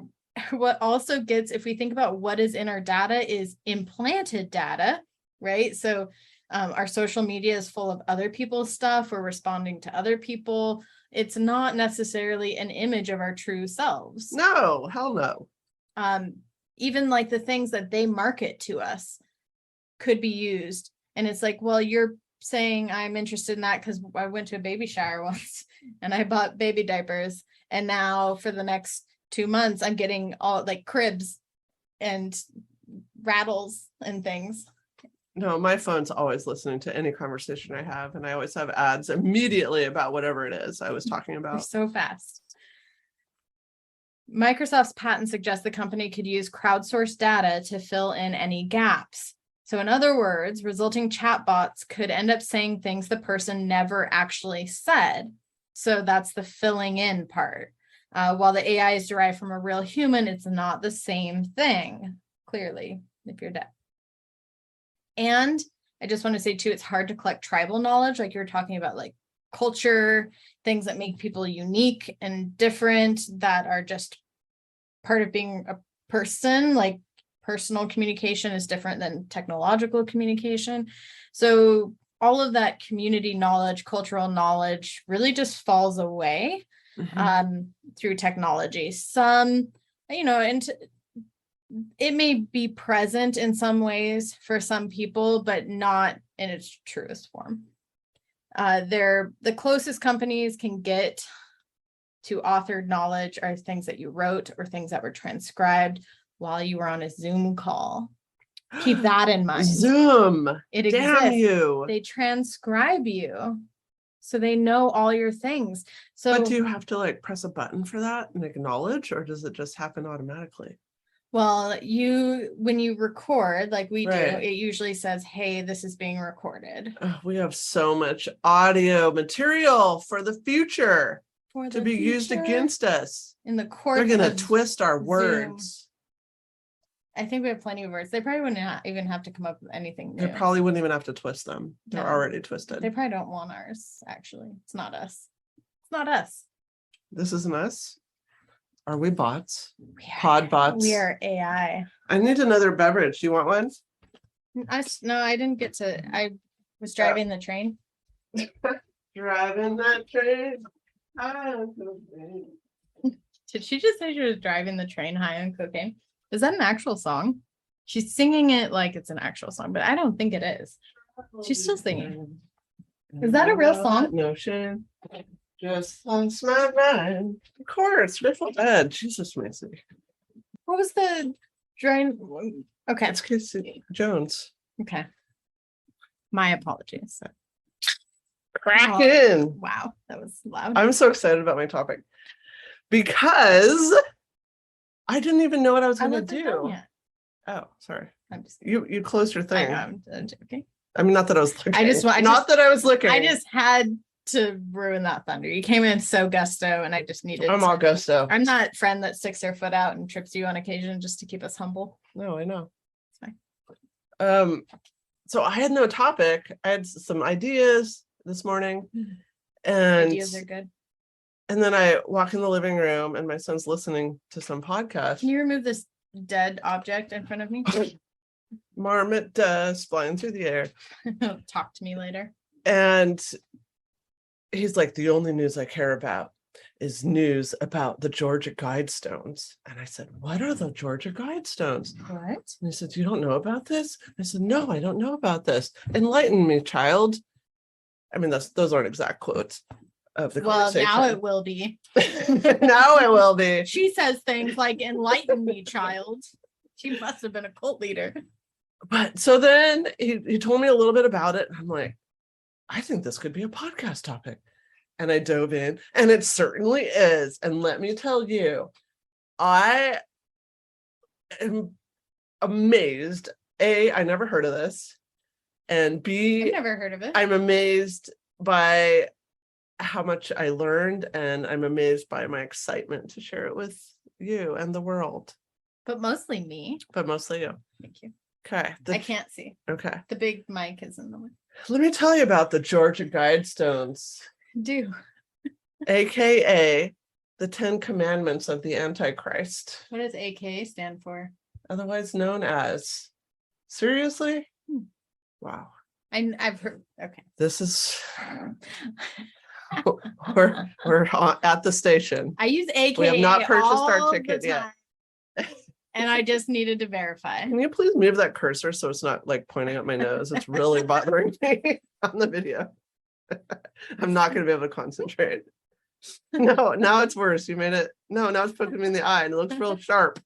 [SPEAKER 1] also gets, if we think about what is in our data, is implanted data, right? So our social media is full of other people's stuff. We're responding to other people. It's not necessarily an image of our true selves.
[SPEAKER 2] No, hell no.
[SPEAKER 1] Even like the things that they market to us could be used. And it's like, well, you're saying I'm interested in that because I went to a baby shower once and I bought baby diapers. And now for the next 2 months, I'm getting all like cribs and rattles and things.
[SPEAKER 2] No, my phone's always listening to any conversation I have. And I always have ads immediately about whatever it is I was talking about.
[SPEAKER 1] They're so fast. Microsoft's patent suggests the company could use crowdsourced data to fill in any gaps. So in other words, resulting chatbots could end up saying things the person never actually said. So that's the filling in part. While the AI is derived from a real human, it's not the same thing, clearly, if you're deaf. And I just want to say too, it's hard to collect tribal knowledge, like you were talking about, like culture, things that make people unique and different, that are just part of being a person. Like personal communication is different than technological communication. So all of that community knowledge, cultural knowledge really just falls away through technology. Some, and it may be present in some ways for some people, but not in its truest form. The closest companies can get to authored knowledge are things that you wrote or things that were transcribed while you were on a Zoom call. Keep that in mind.
[SPEAKER 2] Zoom.
[SPEAKER 1] It
[SPEAKER 2] Damn
[SPEAKER 1] exists.
[SPEAKER 2] you.
[SPEAKER 1] They transcribe you, so they know all your things. So,
[SPEAKER 2] but do you have to like press a button for that and acknowledge, or does it just happen automatically?
[SPEAKER 1] Well, when you record, like we do, it usually says, hey, this is being recorded.
[SPEAKER 2] We have so much audio material for the future to be used against us.
[SPEAKER 1] In the court,
[SPEAKER 2] they're going to twist our words.
[SPEAKER 1] I think we have plenty of words. They probably wouldn't even have to come up with anything new.
[SPEAKER 2] They probably wouldn't even have to twist them. They're already twisted.
[SPEAKER 1] They probably don't want ours, actually. It's not us. It's not us.
[SPEAKER 2] This isn't us. Are we bots? Pod bots?
[SPEAKER 1] We are AI.
[SPEAKER 2] I need another beverage. Do you want one?
[SPEAKER 1] No, I didn't get to. I was driving the train.
[SPEAKER 2] Driving that train.
[SPEAKER 1] Did she just say she was driving the train high on cocaine? Is that an actual song? She's singing it like it's an actual song, but I don't think it is. She's still singing. Is that a real song?
[SPEAKER 2] No shame. Just lost my mind. Of course, Grateful Dead. Jesus, Macy.
[SPEAKER 1] What was the drain? Okay.
[SPEAKER 2] It's Casey Jones.
[SPEAKER 1] Okay. My apologies.
[SPEAKER 2] Kraken.
[SPEAKER 1] Wow, that was loud.
[SPEAKER 2] I'm so excited about my topic because I didn't even know what I was going to do. Oh, sorry.
[SPEAKER 1] I'm just
[SPEAKER 2] you closed your thing.
[SPEAKER 1] I'm joking.
[SPEAKER 2] I mean, not that I was looking.
[SPEAKER 1] That I was looking.
[SPEAKER 2] I
[SPEAKER 1] just had to ruin that thunder. You came in so gusto, and I just needed.
[SPEAKER 2] I'm all gusto.
[SPEAKER 1] I'm that friend that sticks their foot out and trips you on occasion just to keep us humble.
[SPEAKER 2] No, I know.
[SPEAKER 1] It's fine.
[SPEAKER 2] So I had no topic. I had some ideas this morning, and
[SPEAKER 1] Ideas are good.
[SPEAKER 2] And then I walk in the living room, and my son's listening to some podcast.
[SPEAKER 1] Can you remove this dead object in front of me?
[SPEAKER 2] Marmot dust flying through the air.
[SPEAKER 1] Talk to me later.
[SPEAKER 2] And he's like, the only news I care about is news about the Georgia Guidestones. And I said, what are the Georgia Guidestones?
[SPEAKER 1] What?
[SPEAKER 2] And he said, you don't know about this? I said, no, I don't know about this. Enlighten me, child. I mean, those aren't exact quotes of the conversation.
[SPEAKER 1] Now it will be.
[SPEAKER 2] Now it will be.
[SPEAKER 1] She says things like, enlighten me, child. She must have been a cult leader.
[SPEAKER 2] But so then he told me a little bit about it. And I'm like, I think this could be a podcast topic. And I dove in, and it certainly is. And let me tell you, I am amazed. A, I never heard of this. And B,
[SPEAKER 1] I've never heard of it.
[SPEAKER 2] I'm amazed by how much I learned, and I'm amazed by my excitement to share it with you and the world.
[SPEAKER 1] But mostly me.
[SPEAKER 2] But mostly you.
[SPEAKER 1] Thank you.
[SPEAKER 2] Okay.
[SPEAKER 1] I can't see.
[SPEAKER 2] Okay.
[SPEAKER 1] The big mic is in the way.
[SPEAKER 2] Let me tell you about the Georgia Guidestones,
[SPEAKER 1] Do.
[SPEAKER 2] aka the 10 Commandments of the Antichrist,
[SPEAKER 1] What does AK stand for?
[SPEAKER 2] otherwise known as. Seriously? Wow.
[SPEAKER 1] I've heard. Okay.
[SPEAKER 2] This is we're at the station.
[SPEAKER 1] I use AK.
[SPEAKER 2] We have not purchased our
[SPEAKER 1] all
[SPEAKER 2] ticket
[SPEAKER 1] the
[SPEAKER 2] yet.
[SPEAKER 1] time, and I just needed to verify.
[SPEAKER 2] Can you please move that cursor so it's not like pointing at my nose? It's really bothering me on the video. I'm not going to be able to concentrate. No, now it's worse. You made it. No, now it's poking me in the eye and it looks real sharp.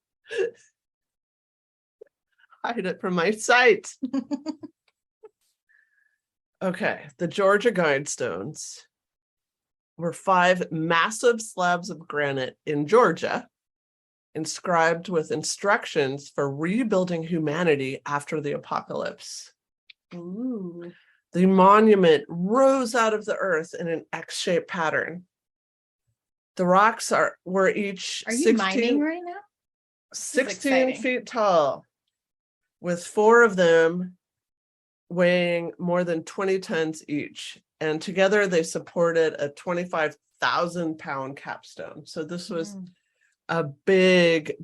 [SPEAKER 2] Hide it from my sight. Okay, the Georgia Guidestones were 5 massive slabs of granite in Georgia, inscribed with instructions for rebuilding humanity after the apocalypse.
[SPEAKER 1] Ooh.
[SPEAKER 2] The monument rose out of the earth in an X-shaped pattern. The rocks were each
[SPEAKER 1] Are you mining right now?
[SPEAKER 2] 16 feet tall, with 4 of them weighing more than 20 tons each. And together they supported a 25,000-pound capstone. So this was a big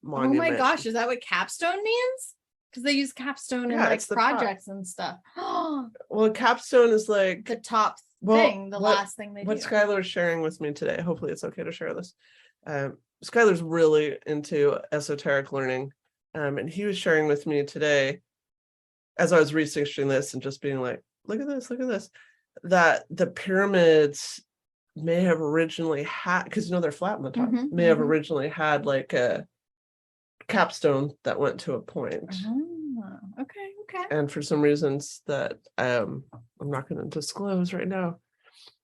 [SPEAKER 2] monument.
[SPEAKER 1] Oh my gosh, is that what capstone means? Because they use capstone in like projects and stuff.
[SPEAKER 2] Well, capstone is like
[SPEAKER 1] the top thing, last thing they do.
[SPEAKER 2] What Skylar's sharing with me today, hopefully it's okay to share this. Skylar's really into esoteric learning. And he was sharing with me today, as I was researching this and just being like, look at this, that the pyramids may have originally had, because they're flat on the top, may have originally had like a capstone that went to a point.
[SPEAKER 1] Okay.
[SPEAKER 2] And for some reasons that I'm not going to disclose right now,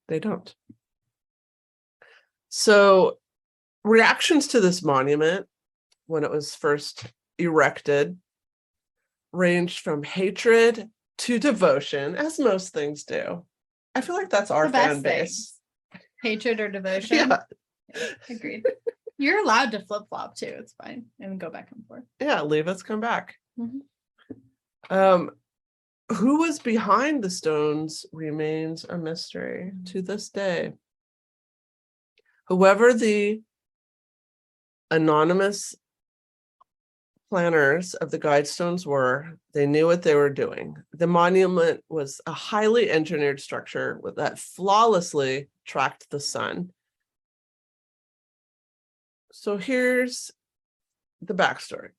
[SPEAKER 2] they don't. So reactions to this monument when it was first erected ranged from hatred to devotion, as most things do. I feel like that's our fan base.
[SPEAKER 1] Hatred or devotion.
[SPEAKER 2] Yeah.
[SPEAKER 1] Agreed. You're allowed to flip-flop too. It's fine. And go back and forth.
[SPEAKER 2] Yeah, leave us, come back. Who was behind the stones remains a mystery to this day. Whoever the anonymous planners of the Guidestones were, they knew what they were doing. The monument was a highly engineered structure that flawlessly tracked the sun. So here's the backstory.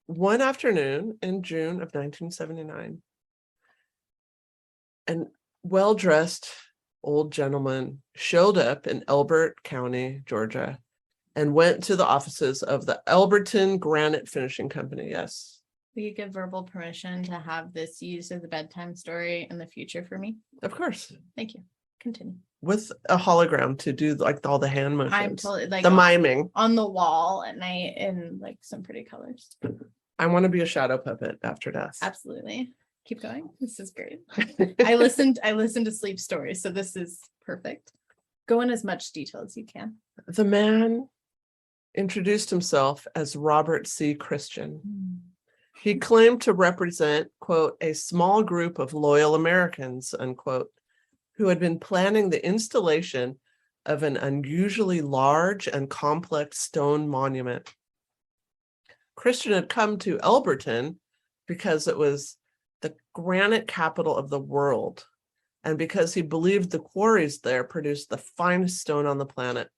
[SPEAKER 2] One afternoon in June of 1979, an well-dressed old gentleman showed up in Elbert County, Georgia, and went to the offices of the Elberton Granite Finishing Company. Yes.
[SPEAKER 1] Will you give verbal permission to have this used as a bedtime story in the future for me?
[SPEAKER 2] Of course.
[SPEAKER 1] Thank you. Continue.
[SPEAKER 2] With a hologram to do like all the hand motions.
[SPEAKER 1] I'm totally like
[SPEAKER 2] the miming
[SPEAKER 1] on the wall at night in like some pretty colors.
[SPEAKER 2] I want to be a shadow puppet after death.
[SPEAKER 1] Absolutely. Keep going. This is great. I listened to sleep stories, so this is perfect. Go in as much detail as you can.
[SPEAKER 2] The man introduced himself as Robert C. Christian. He claimed to represent, quote, a small group of loyal Americans, unquote, who had been planning the installation of an unusually large and complex stone monument. Christian had come to Elberton because it was the granite capital of the world, and because he believed the quarries there produced the finest stone on the planet.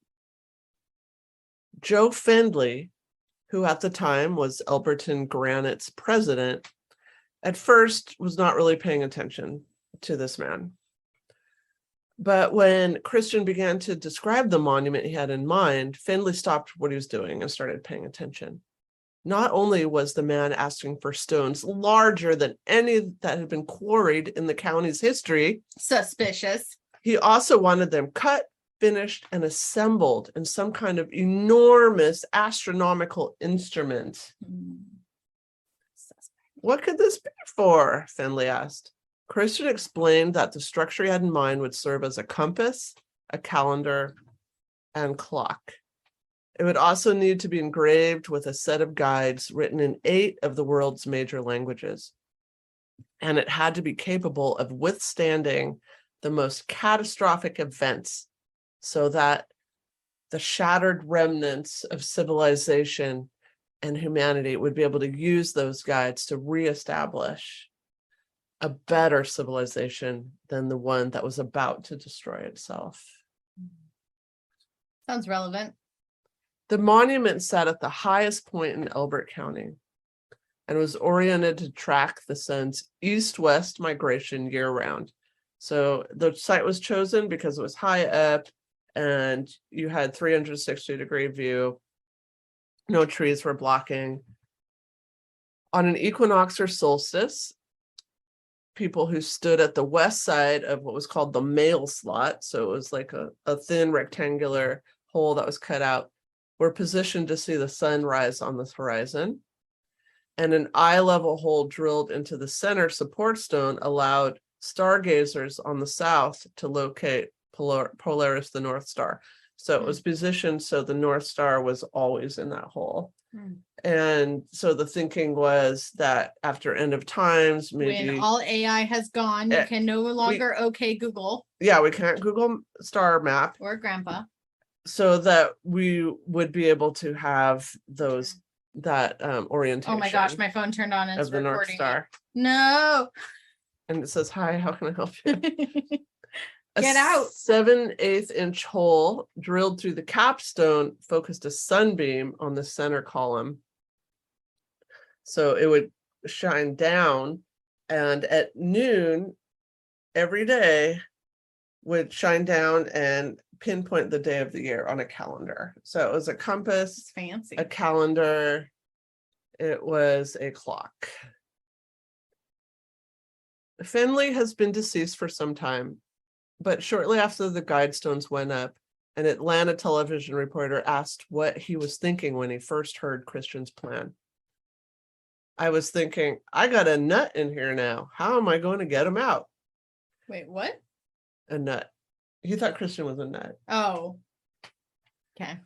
[SPEAKER 2] Joe Findley, who at the time was Elberton Granite's president, at first was not really paying attention to this man. But when Christian began to describe the monument he had in mind, Findley stopped what he was doing and started paying attention. Not only was the man asking for stones larger than any that had been quarried in the county's history,
[SPEAKER 1] suspicious,
[SPEAKER 2] he also wanted them cut, finished, and assembled in some kind of enormous astronomical instrument. What could this be for? Findley asked. Christian explained that the structure he had in mind would serve as a compass, a calendar, and clock. It would also need to be engraved with a set of guides written in 8 of the world's major languages. And it had to be capable of withstanding the most catastrophic events so that the shattered remnants of civilization and humanity would be able to use those guides to reestablish a better civilization than the one that was about to destroy itself.
[SPEAKER 1] Sounds relevant.
[SPEAKER 2] The monument sat at the highest point in Elbert County and was oriented to track the sun's east-west migration year-round. So the site was chosen because it was high up and you had 360-degree view. No trees were blocking. On an equinox or solstice, people who stood at the west side of what was called the mail slot, so it was like a thin rectangular hole that was cut out, were positioned to see the sun rise on the horizon. And an eye-level hole drilled into the center support stone allowed stargazers on the south to locate Polaris, the North Star. So it was positioned so the North Star was always in that hole. And so the thinking was that after end of times, maybe
[SPEAKER 1] when all AI has gone, you can no longer Google.
[SPEAKER 2] Yeah, we can't Google star map.
[SPEAKER 1] Or grandpa.
[SPEAKER 2] So that we would be able to have those that orientation.
[SPEAKER 1] Oh my gosh, my phone turned on and it's
[SPEAKER 2] of the North
[SPEAKER 1] recording.
[SPEAKER 2] Star.
[SPEAKER 1] No.
[SPEAKER 2] And it says, "Hi, how can I help you?"
[SPEAKER 1] Get out.
[SPEAKER 2] 7/8 inch hole drilled through the capstone focused a sunbeam on the center column. So it would shine down, and at noon every day would shine down and pinpoint the day of the year on a calendar. So it was a compass,
[SPEAKER 1] It's fancy.
[SPEAKER 2] a calendar, it was a clock. Findley has been deceased for some time, but shortly after the Guidestones went up, an Atlanta television reporter asked what he was thinking when he first heard Christian's plan. I was thinking, I got a nut in here now. How am I going to get him out?
[SPEAKER 1] Wait, what?
[SPEAKER 2] A nut. He thought Christian was a nut.
[SPEAKER 1] Oh. Okay.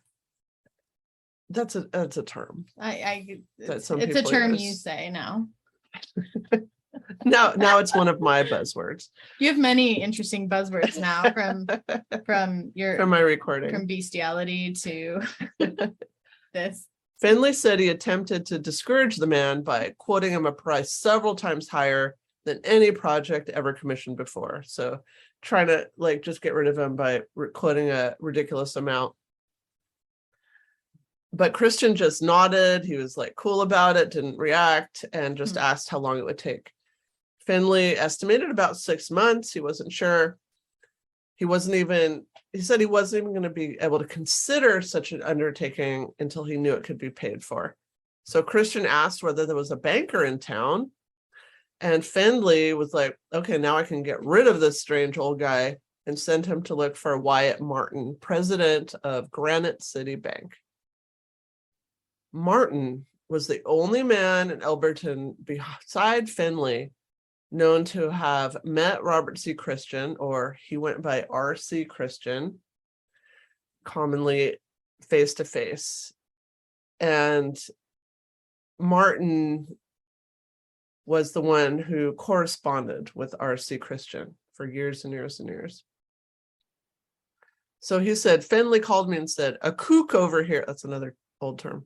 [SPEAKER 2] That's a term.
[SPEAKER 1] It's a term you say now.
[SPEAKER 2] Now it's one of my buzzwords.
[SPEAKER 1] You have many interesting buzzwords now from
[SPEAKER 2] my recording.
[SPEAKER 1] From bestiality to this.
[SPEAKER 2] Findley said he attempted to discourage the man by quoting him a price several times higher than any project ever commissioned before. So trying to just get rid of him by quoting a ridiculous amount. But Christian just nodded. He was cool about it, didn't react, and just asked how long it would take. Findley estimated about 6 months. He wasn't sure. He said he wasn't even going to be able to consider such an undertaking until he knew it could be paid for. So Christian asked whether there was a banker in town. And Findley was like, okay, now I can get rid of this strange old guy and send him to look for Wyatt Martin, president of Granite City Bank. Martin was the only man in Elberton beside Findley known to have met Robert C. Christian, or he went by R.C. Christian, commonly face to face. And Martin was the one who corresponded with R.C. Christian for years and years and years. So he said, Finley called me and said, a kook over here, that's another old term.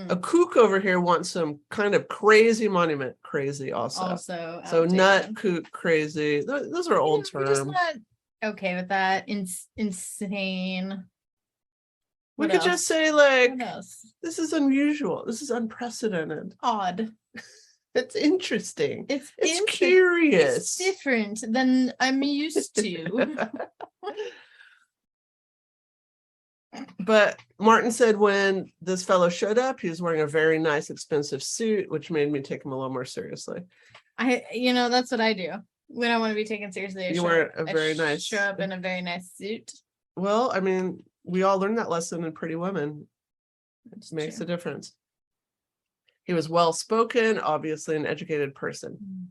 [SPEAKER 2] A kook over here wants some kind of crazy monument. Crazy also. So
[SPEAKER 1] outdated.
[SPEAKER 2] Nut, kook, crazy. Those are old terms.
[SPEAKER 1] We're just not okay with that. Insane.
[SPEAKER 2] We could just say, like, this is unusual. This is unprecedented.
[SPEAKER 1] Odd.
[SPEAKER 2] It's interesting. It's
[SPEAKER 1] interesting.
[SPEAKER 2] Curious.
[SPEAKER 1] It's different than I'm used to.
[SPEAKER 2] But Martin said when this fellow showed up, he was wearing a very nice, expensive suit, which made me take him a little more seriously.
[SPEAKER 1] That's what I do when I want to be taken seriously.
[SPEAKER 2] You wear a very nice.
[SPEAKER 1] Show up in a very nice suit.
[SPEAKER 2] Well, I mean, we all learned that lesson in Pretty Women. It makes a difference. He was well-spoken, obviously an educated person.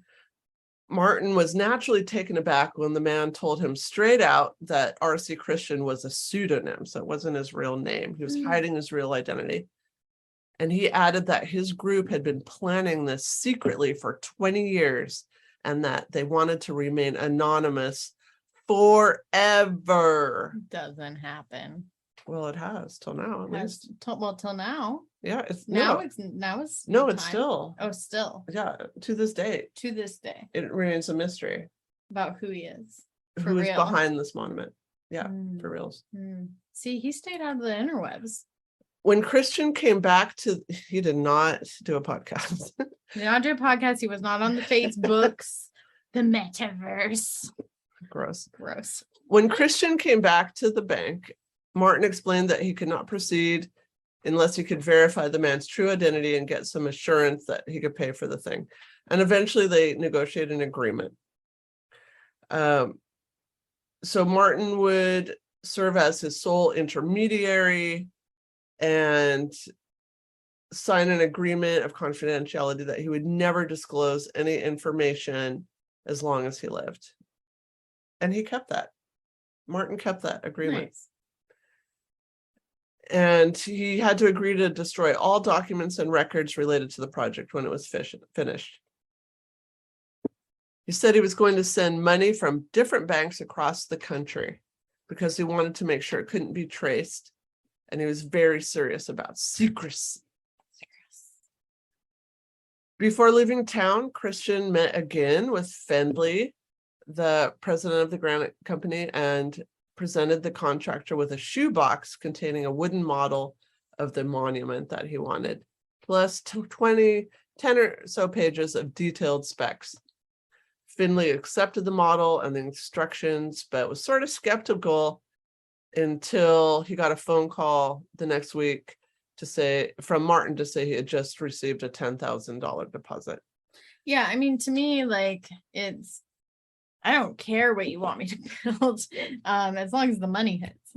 [SPEAKER 2] Martin was naturally taken aback when the man told him straight out that R.C. Christian was a pseudonym, so it wasn't his real name. He was hiding his real identity. And he added that his group had been planning this secretly for 20 years and that they wanted to remain anonymous forever.
[SPEAKER 1] Doesn't happen.
[SPEAKER 2] Well, it has till now, at least.
[SPEAKER 1] Till now.
[SPEAKER 2] Yeah, it's still.
[SPEAKER 1] Oh, still.
[SPEAKER 2] Yeah, to this day.
[SPEAKER 1] To this day.
[SPEAKER 2] It remains a mystery
[SPEAKER 1] about who he is.
[SPEAKER 2] Who is behind this monument. Yeah, for reals.
[SPEAKER 1] See, he stayed out of the interwebs.
[SPEAKER 2] When Christian came back he did not do a podcast.
[SPEAKER 1] He did not do a podcast. He was not on the Facebooks, the metaverse.
[SPEAKER 2] Gross.
[SPEAKER 1] Gross.
[SPEAKER 2] When Christian came back to the bank, Martin explained that he could not proceed unless he could verify the man's true identity and get some assurance that he could pay for the thing. And eventually they negotiated an agreement. So Martin would serve as his sole intermediary and sign an agreement of confidentiality that he would never disclose any information as long as he lived. And he kept that. Martin kept that agreement. Nice. And he had to agree to destroy all documents and records related to the project when it was finished. He said he was going to send money from different banks across the country because he wanted to make sure it couldn't be traced. And he was very serious about secrecy. Before leaving town, Christian met again with Fendley, the president of the granite company, and presented the contractor with a shoebox containing a wooden model of the monument that he wanted, plus 10 or so pages of detailed specs. Finley accepted the model and the instructions, but was sort of skeptical until he got a phone call the next week from Martin to say he had just received a $10,000 deposit.
[SPEAKER 1] Yeah, I mean, to me, like, I don't care what you want me to build, as long as the money hits.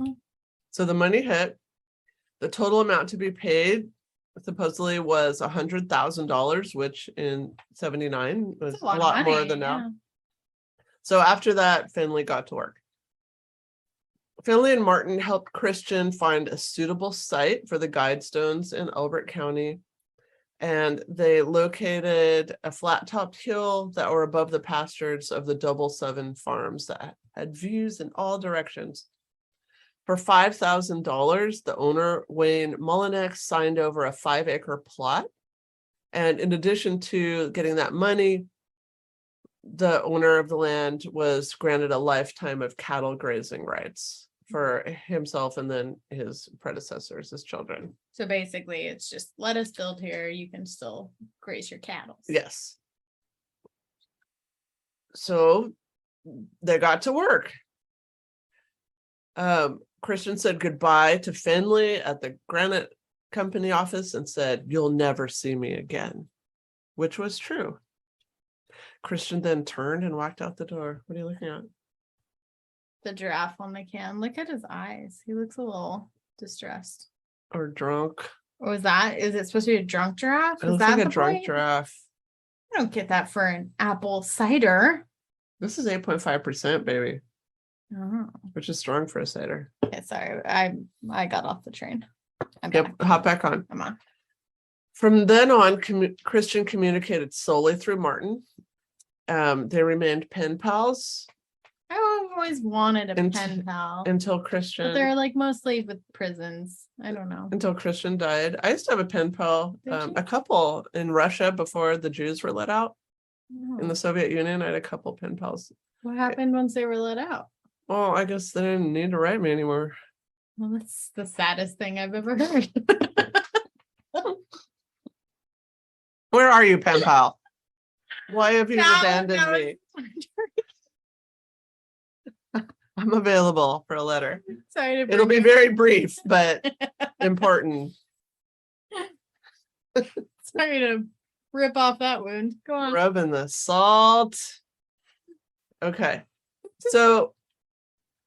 [SPEAKER 2] So the money hit. The total amount to be paid supposedly was $100,000, which in 79 was a lot more than now. So after that, Finley got to work. Finley and Martin helped Christian find a suitable site for the Guidestones in Elbert County. And they located a flat-topped hill that were above the pastures of the Double Seven farms that had views in all directions. For $5,000, the owner, Wayne Mullinex, signed over a 5-acre plot. And in addition to getting that money, the owner of the land was granted a lifetime of cattle grazing rights for himself and then his predecessors, his children.
[SPEAKER 1] So basically, it's just let us build here. You can still graze your cattle.
[SPEAKER 2] Yes. So they got to work. Christian said goodbye to Finley at the granite company office and said, "You'll never see me again," which was true. Christian then turned and walked out the door. What are you looking at?
[SPEAKER 1] The giraffe on the can. Look at his eyes. He looks a little distressed.
[SPEAKER 2] Or drunk.
[SPEAKER 1] Or is it supposed to be a drunk giraffe?
[SPEAKER 2] It looks like a drunk giraffe.
[SPEAKER 1] I don't get that for an apple cider.
[SPEAKER 2] This is 8.5%, baby,
[SPEAKER 1] Oh,
[SPEAKER 2] which is strong for a cider.
[SPEAKER 1] okay, sorry. I got off the train. I'm
[SPEAKER 2] Yep,
[SPEAKER 1] back.
[SPEAKER 2] hop back on.
[SPEAKER 1] I'm on.
[SPEAKER 2] From then on, Christian communicated solely through Martin. They remained pen pals.
[SPEAKER 1] I've always wanted a pen pal.
[SPEAKER 2] Until
[SPEAKER 1] But
[SPEAKER 2] Christian.
[SPEAKER 1] they're like mostly with prisons. I don't know.
[SPEAKER 2] Until Christian died. I used to have a pen pal,
[SPEAKER 1] Did you?
[SPEAKER 2] a couple in Russia before the Jews were let out.
[SPEAKER 1] Oh.
[SPEAKER 2] In the Soviet Union, I had a couple pen pals.
[SPEAKER 1] What happened once they were let out?
[SPEAKER 2] Well, I guess they didn't need to write me anymore.
[SPEAKER 1] Well, that's the saddest thing I've ever heard.
[SPEAKER 2] Where are you, pen pal? Why have you abandoned me? I'm available for a letter.
[SPEAKER 1] Sorry to
[SPEAKER 2] It'll be very brief, but important.
[SPEAKER 1] Sorry to rip off that wound. Go on.
[SPEAKER 2] Rubbing the salt. Okay. So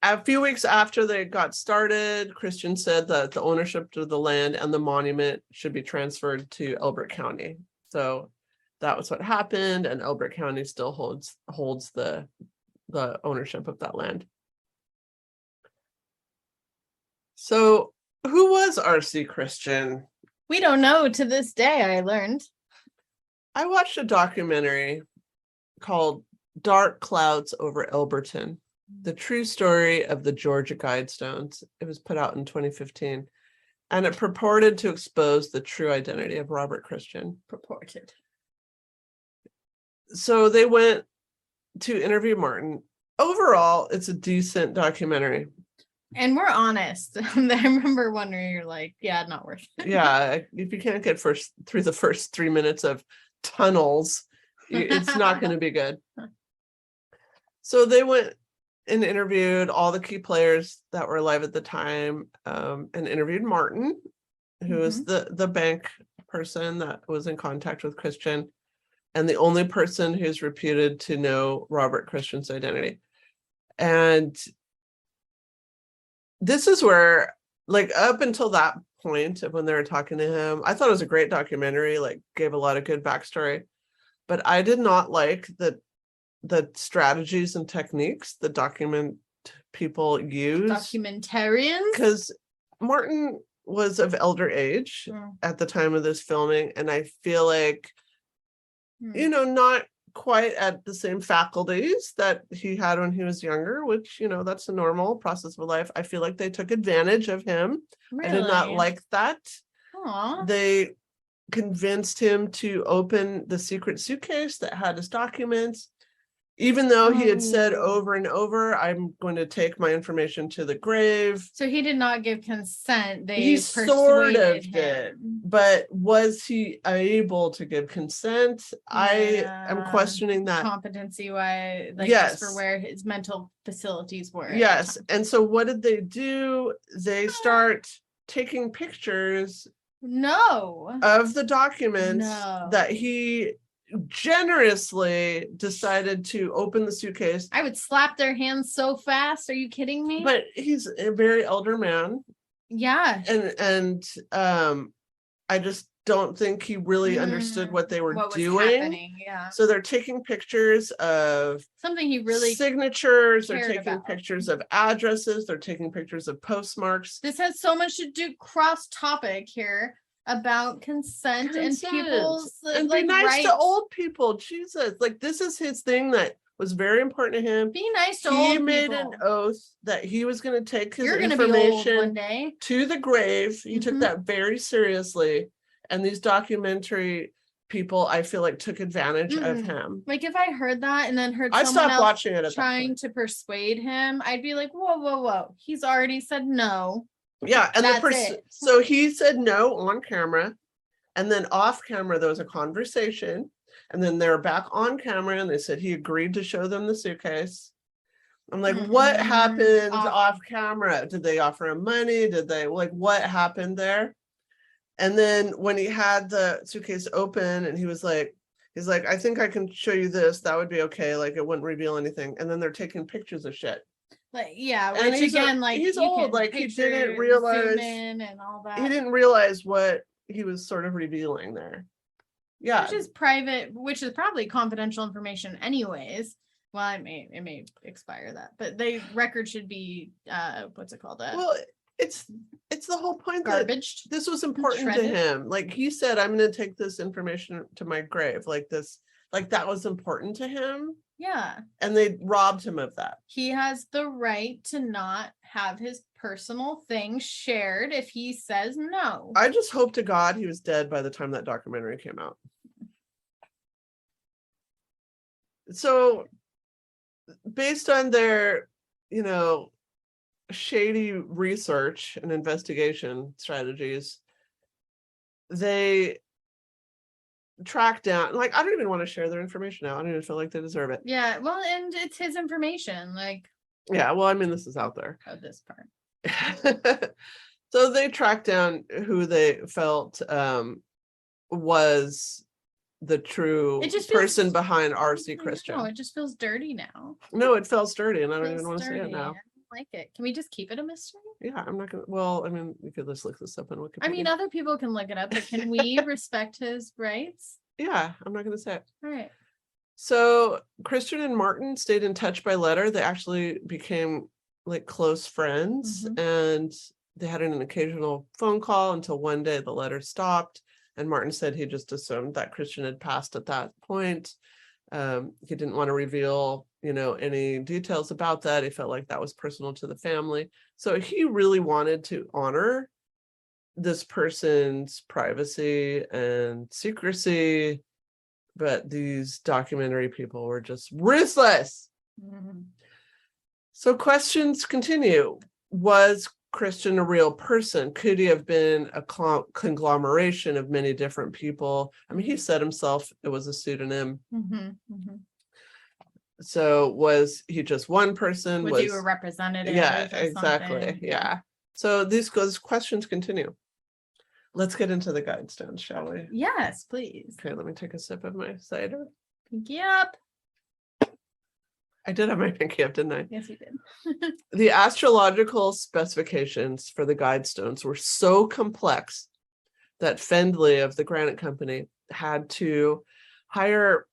[SPEAKER 2] a few weeks after they got started, Christian said that the ownership of the land and the monument should be transferred to Elbert County. So that was what happened, and Elbert County still holds the ownership of that land. So who was R.C. Christian?
[SPEAKER 1] We don't know to this day, I learned.
[SPEAKER 2] I watched a documentary called Dark Clouds over Elberton, the true story of the Georgia Guidestones. It was put out in 2015, and it purported to expose the true identity of Robert Christian.
[SPEAKER 1] Purported.
[SPEAKER 2] So they went to interview Martin. Overall, it's a decent documentary.
[SPEAKER 1] And we're honest. I remember wondering, you're like, yeah, not worth it.
[SPEAKER 2] Yeah, if you can't get through the first 3 minutes of tunnels, it's not going to be good. So they went and interviewed all the key players that were alive at the time, and interviewed Martin, who is the bank person that was in contact with Christian, and the only person who's reputed to know Robert Christian's identity. And this is where, like, up until that point of when they were talking to him, I thought it was a great documentary, like gave a lot of good backstory, but I did not like the strategies and techniques the document people use.
[SPEAKER 1] Documentarians?
[SPEAKER 2] Because Martin was of elder age at the time of this filming, and I feel like, not quite at the same faculties that he had when he was younger, which, that's a normal process of life. I feel like they took advantage of him.
[SPEAKER 1] Really?
[SPEAKER 2] I did not like that.
[SPEAKER 1] Aww.
[SPEAKER 2] They convinced him to open the secret suitcase that had his documents, even though he had said over and over, I'm going to take my information to the grave.
[SPEAKER 1] So he did not give consent.
[SPEAKER 2] He sort of did, but was he able to give consent? Yeah. I am questioning that.
[SPEAKER 1] Competency wise,
[SPEAKER 2] yes,
[SPEAKER 1] just for where his mental facilities were.
[SPEAKER 2] Yes. And so what did they do? They start taking pictures of the documents that he generously decided to open the suitcase.
[SPEAKER 1] I would slap their hands so fast. Are you kidding me?
[SPEAKER 2] But he's a very elder man.
[SPEAKER 1] Yeah.
[SPEAKER 2] And I just don't think he really understood what they were doing.
[SPEAKER 1] Yeah.
[SPEAKER 2] So they're taking pictures of
[SPEAKER 1] something he really
[SPEAKER 2] signatures, they're taking pictures of addresses, they're taking pictures of postmarks.
[SPEAKER 1] This has so much to do cross topic here. About consent and people's
[SPEAKER 2] and be nice rights to old people. Jesus, like this is his thing that was very important to him.
[SPEAKER 1] Be nice to old people. He
[SPEAKER 2] made an oath that he was going to take his information
[SPEAKER 1] one day
[SPEAKER 2] to the grave. He took that very seriously, and these documentary people, I feel like, took advantage of him.
[SPEAKER 1] Like if I heard that and then heard
[SPEAKER 2] I
[SPEAKER 1] someone
[SPEAKER 2] stopped
[SPEAKER 1] else
[SPEAKER 2] watching it
[SPEAKER 1] trying to persuade him, I'd be like, whoa. He's already said no.
[SPEAKER 2] Yeah, and so he said no on camera, and then off camera there was a conversation, and then they were back on camera and they said he agreed to show them the suitcase. I'm like, what happened off camera? Did they offer him money? Did they, like, what happened there? And then when he had the suitcase open and he's like, I think I can show you this, that would be okay, like it wouldn't reveal anything. And then they're taking pictures of shit.
[SPEAKER 1] Like, yeah,
[SPEAKER 2] and
[SPEAKER 1] which again, like
[SPEAKER 2] he's old, like he didn't realize
[SPEAKER 1] and all that.
[SPEAKER 2] He didn't realize what he was sort of revealing there. Yeah.
[SPEAKER 1] Which is private, which is probably confidential information anyways. Well, it may expire that, but the record should be what's it called?
[SPEAKER 2] Well, it's the whole point
[SPEAKER 1] garbaged.
[SPEAKER 2] that this was important to him. Like he said, I'm going to take this information to my grave. Like that was important to him.
[SPEAKER 1] Yeah.
[SPEAKER 2] And they robbed him of that.
[SPEAKER 1] He has the right to not have his personal things shared if he says no.
[SPEAKER 2] I just hope to God he was dead by the time that documentary came out. So based on their, shady research and investigation strategies, they track down, like, I don't even want to share their information now. I don't even feel like they deserve it.
[SPEAKER 1] Yeah, well, and it's his information, like.
[SPEAKER 2] Yeah, well, I mean, this is out there.
[SPEAKER 1] Oh, this part.
[SPEAKER 2] So they tracked down who they felt was the true person behind R.C. Christian.
[SPEAKER 1] No, it just feels dirty now.
[SPEAKER 2] No, it feels dirty, and I don't even want to say it now.
[SPEAKER 1] I don't like it. Can we just keep it a mystery?
[SPEAKER 2] Yeah, I'm not gonna. Well, I mean, you could just look this up on Wikipedia.
[SPEAKER 1] I mean, other people can look it up, but can we respect his rights?
[SPEAKER 2] Yeah, I'm not gonna say it.
[SPEAKER 1] All right.
[SPEAKER 2] So Christian and Martin stayed in touch by letter. They actually became like close friends, and they had an occasional phone call until one day the letter stopped. And Martin said he just assumed that Christian had passed at that point. He didn't want to reveal, any details about that. He felt like that was personal to the family. So he really wanted to honor this person's privacy and secrecy, but these documentary people were just ruthless. So questions continue. Was Christian a real person? Could he have been a conglomeration of many different people? I mean, he said himself it was a pseudonym. So was he just one person?
[SPEAKER 1] Was he a representative?
[SPEAKER 2] Yeah, exactly. Yeah. So these questions continue. Let's get into the Guidestones, shall we?
[SPEAKER 1] Yes, please.
[SPEAKER 2] Okay, let me take a sip of my cider.
[SPEAKER 1] Pinky up.
[SPEAKER 2] I did have my pinky up, didn't I?
[SPEAKER 1] Yes, you did.
[SPEAKER 2] The astrological specifications for the Guidestones were so complex that Fendley of the Granite Company had to hire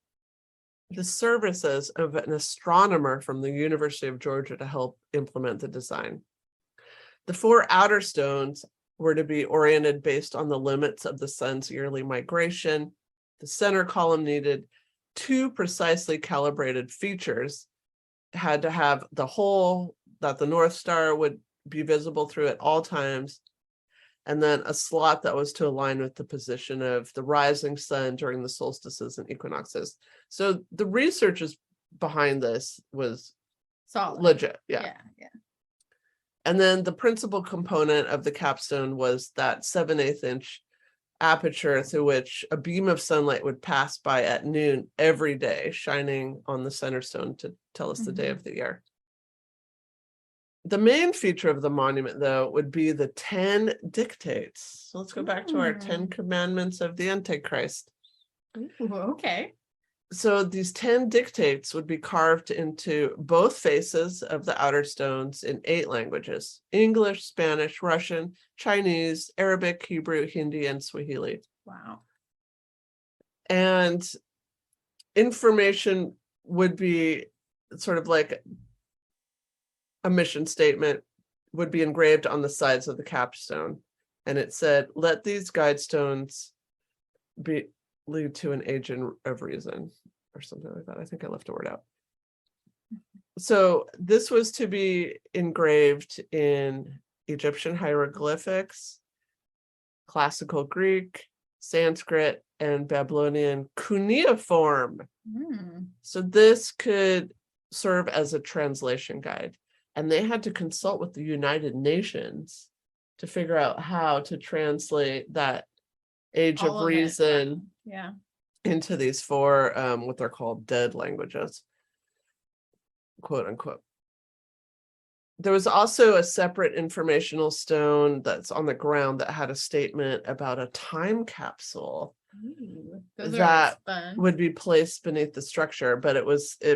[SPEAKER 2] the services of an astronomer from the University of Georgia to help implement the design. The 4 outer stones were to be oriented based on the limits of the sun's yearly migration. The center column needed 2 precisely calibrated features. Had to have the hole that the North Star would be visible through at all times, and then a slot that was to align with the position of the rising sun during the solstices and equinoxes. So the research behind this was
[SPEAKER 1] solid,
[SPEAKER 2] legit. Yeah. And then the principal component of the capstone was that 7/8 inch aperture through which a beam of sunlight would pass by at noon every day, shining on the center stone to tell us the day of the year. The main feature of the monument, though, would be the 10 dictates. So let's go back to our 10 commandments of the Antichrist.
[SPEAKER 1] Ooh, okay.
[SPEAKER 2] So these 10 dictates would be carved into both faces of the outer stones in 8 languages: English, Spanish, Russian, Chinese, Arabic, Hebrew, Hindi, and Swahili.
[SPEAKER 1] Wow.
[SPEAKER 2] And information would be sort of like a mission statement would be engraved on the sides of the capstone. And it said, let these Guidestones lead to an agent of reason, or something like that. I think I left a word out. So this was to be engraved in Egyptian hieroglyphics, Classical Greek, Sanskrit, and Babylonian cuneiform. So this could serve as a translation guide. And they had to consult with the United Nations to figure out how to translate that age of reason into these 4 what they're called dead languages, quote unquote. There was also a separate informational stone that's on the ground that had a statement about a time capsule that would be placed beneath the structure, but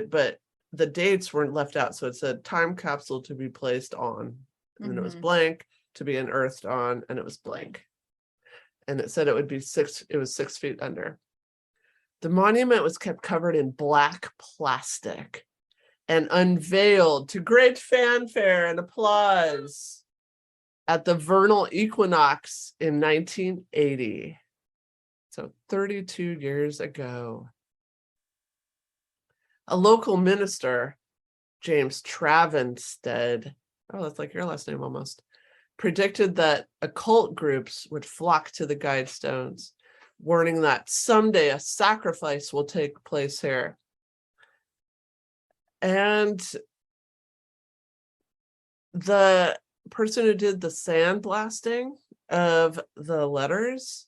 [SPEAKER 2] but the dates weren't left out. So it said time capsule to be placed on, and then it was blank, to be unearthed on, and it was blank. And it said it would be 6 feet under. The monument was kept covered in black plastic and unveiled to great fanfare and applause at the vernal equinox in 1980. So 32 years ago. A local minister, James Travenstead, oh, that's like your last name almost, predicted that occult groups would flock to the Guidestones, warning that someday a sacrifice will take place here. And the person who did the sandblasting of the letters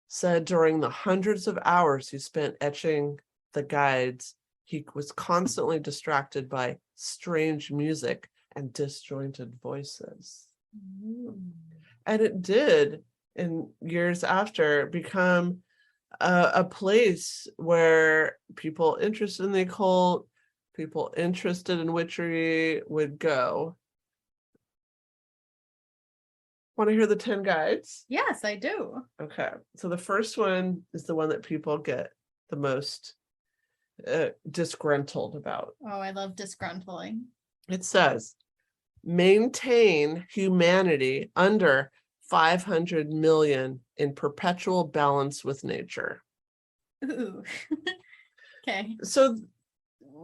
[SPEAKER 2] said during the hundreds of hours he spent etching the guides, he was constantly distracted by strange music and disjointed voices. And it did, in years after, become a place where people interested in the occult, people interested in witchery would go. Want to hear the 10 guides?
[SPEAKER 1] Yes, I do.
[SPEAKER 2] Okay, so the first one is the one that people get the most disgruntled about.
[SPEAKER 1] Oh, I love disgruntling.
[SPEAKER 2] It says, maintain humanity under 500 million in perpetual balance with nature.
[SPEAKER 1] Ooh. Okay.
[SPEAKER 2] So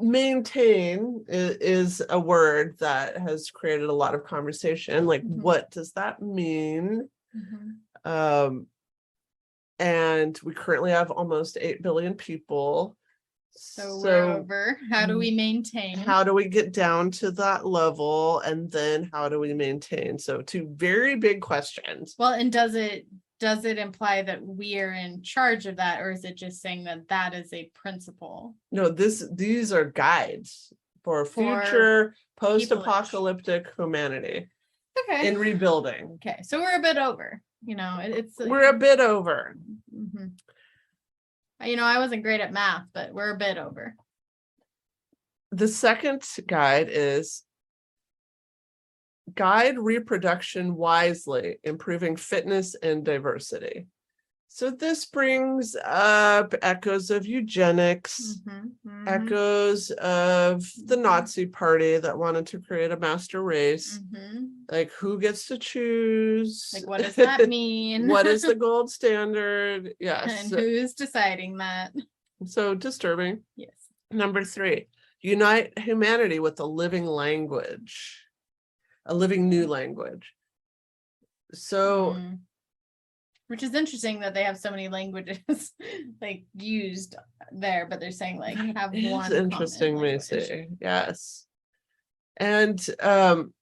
[SPEAKER 2] maintain is a word that has created a lot of conversation. Like, what does that mean? And we currently have almost 8 billion people.
[SPEAKER 1] So we're over. How do we maintain?
[SPEAKER 2] How do we get down to that level? And then how do we maintain? So 2 very big questions.
[SPEAKER 1] Well, and does it imply that we are in charge of that, or is it just saying that that is a principle?
[SPEAKER 2] No, these are guides for future post-apocalyptic humanity.
[SPEAKER 1] Okay.
[SPEAKER 2] In rebuilding.
[SPEAKER 1] Okay, so we're a bit over.
[SPEAKER 2] We're a bit over.
[SPEAKER 1] I wasn't great at math, but we're a bit over.
[SPEAKER 2] The second guide is guide reproduction wisely, improving fitness and diversity. So this brings up echoes of eugenics, echoes of the Nazi party that wanted to create a master race. Like, who gets to choose?
[SPEAKER 1] Like, what does that mean?
[SPEAKER 2] What is the gold standard? Yes.
[SPEAKER 1] And who's deciding that?
[SPEAKER 2] So disturbing.
[SPEAKER 1] Yes.
[SPEAKER 2] Number 3, unite humanity with a living language, a living new language. So
[SPEAKER 1] which is interesting that they have so many languages like used there, but they're saying like have one.
[SPEAKER 2] It's interesting, Macy. Yes. And the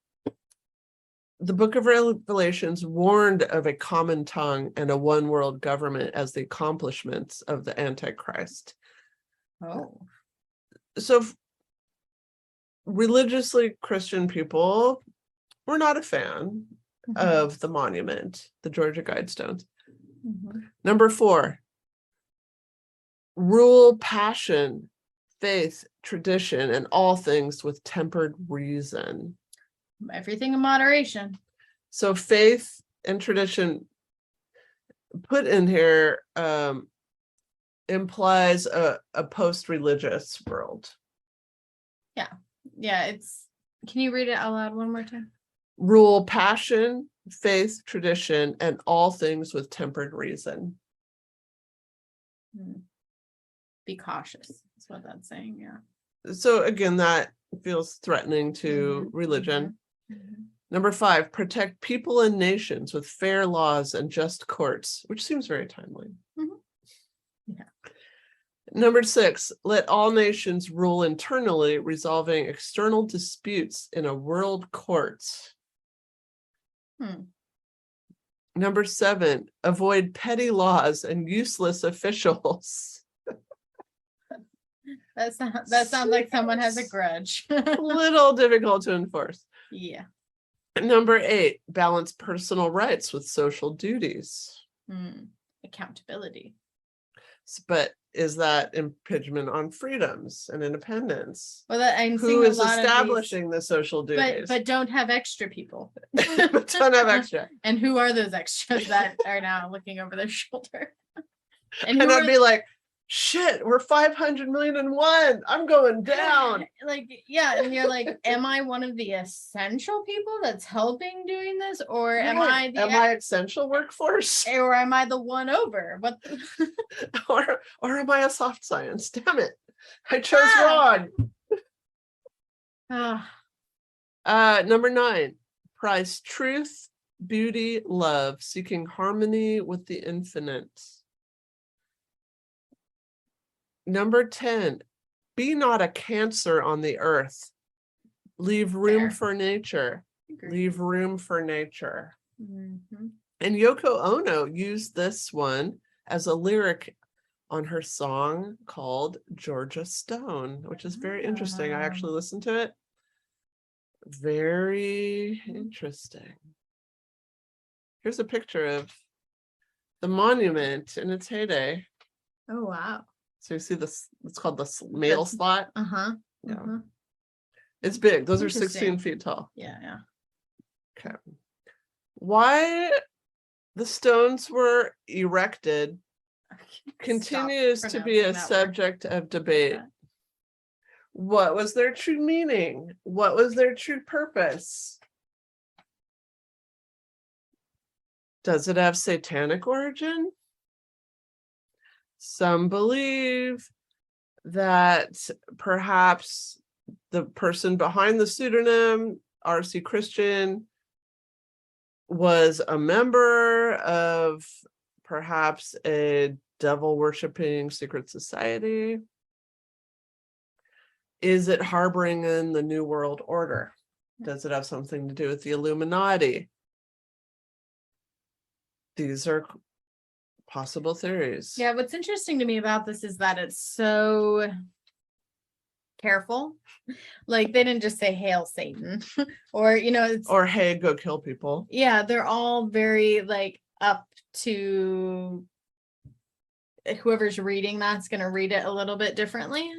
[SPEAKER 2] book of Revelations warned of a common tongue and a one world government as the accomplishments of the Antichrist.
[SPEAKER 1] Oh.
[SPEAKER 2] So religiously Christian people were not a fan of the monument, the Georgia Guidestones. Number 4, rule passion, faith, tradition, and all things with tempered reason.
[SPEAKER 1] Everything in moderation.
[SPEAKER 2] So faith and tradition put in here implies a post-religious world.
[SPEAKER 1] Yeah, can you read it out loud one more time?
[SPEAKER 2] Rule passion, faith, tradition, and all things with tempered reason.
[SPEAKER 1] Be cautious. That's what that's saying. Yeah.
[SPEAKER 2] So again, that feels threatening to religion. Number 5, protect people and nations with fair laws and just courts, which seems very timely.
[SPEAKER 1] Yeah.
[SPEAKER 2] Number 6, let all nations rule internally, resolving external disputes in a world court. Number 7, avoid petty laws and useless officials.
[SPEAKER 1] That sounds like someone has a grudge.
[SPEAKER 2] A little difficult to enforce.
[SPEAKER 1] Yeah.
[SPEAKER 2] Number 8, balance personal rights with social duties.
[SPEAKER 1] Accountability.
[SPEAKER 2] But is that impingement on freedoms and independence?
[SPEAKER 1] Well, I'm
[SPEAKER 2] who is establishing the social duties?
[SPEAKER 1] But don't have extra people.
[SPEAKER 2] But don't have extra.
[SPEAKER 1] And who are those extras that are now looking over their shoulder?
[SPEAKER 2] And I'd be like, shit, we're 500,000,001. I'm going down.
[SPEAKER 1] Like, yeah, and you're like, am I one of the essential people that's helping doing this, or am I
[SPEAKER 2] essential workforce,
[SPEAKER 1] or am I the one over? What?
[SPEAKER 2] or am I a soft science? Damn it, I chose wrong. Number 9, prize truth, beauty, love, seeking harmony with the infinite. Number 10, be not a cancer on the earth. Leave room for nature. Leave room for nature.
[SPEAKER 1] Mm-hmm.
[SPEAKER 2] And Yoko Ono used this one as a lyric on her song called Georgia Stone, which is very interesting. I actually listened to it. Very interesting. Here's a picture of the monument in its heyday.
[SPEAKER 1] Oh, wow.
[SPEAKER 2] So you see this, it's called the mail slot.
[SPEAKER 1] Uh-huh.
[SPEAKER 2] Yeah.
[SPEAKER 1] Uh-huh.
[SPEAKER 2] It's big. Those are 16 feet tall.
[SPEAKER 1] Yeah, yeah.
[SPEAKER 2] Okay. Why the stones were erected continues to be a subject of debate. What was their true meaning? What was their true purpose? Does it have satanic origin? Some believe that perhaps the person behind the pseudonym, R.C. Christian, was a member of perhaps a devil-worshipping secret society. Is it harboring in the New World Order? Does it have something to do with the Illuminati? These are possible theories.
[SPEAKER 1] Yeah, what's interesting to me about this is that it's so careful. Like, they didn't just say hail Satan or, you know,
[SPEAKER 2] or hey, go kill people.
[SPEAKER 1] Yeah, they're all very like up to whoever's reading that's going to read it a little bit differently.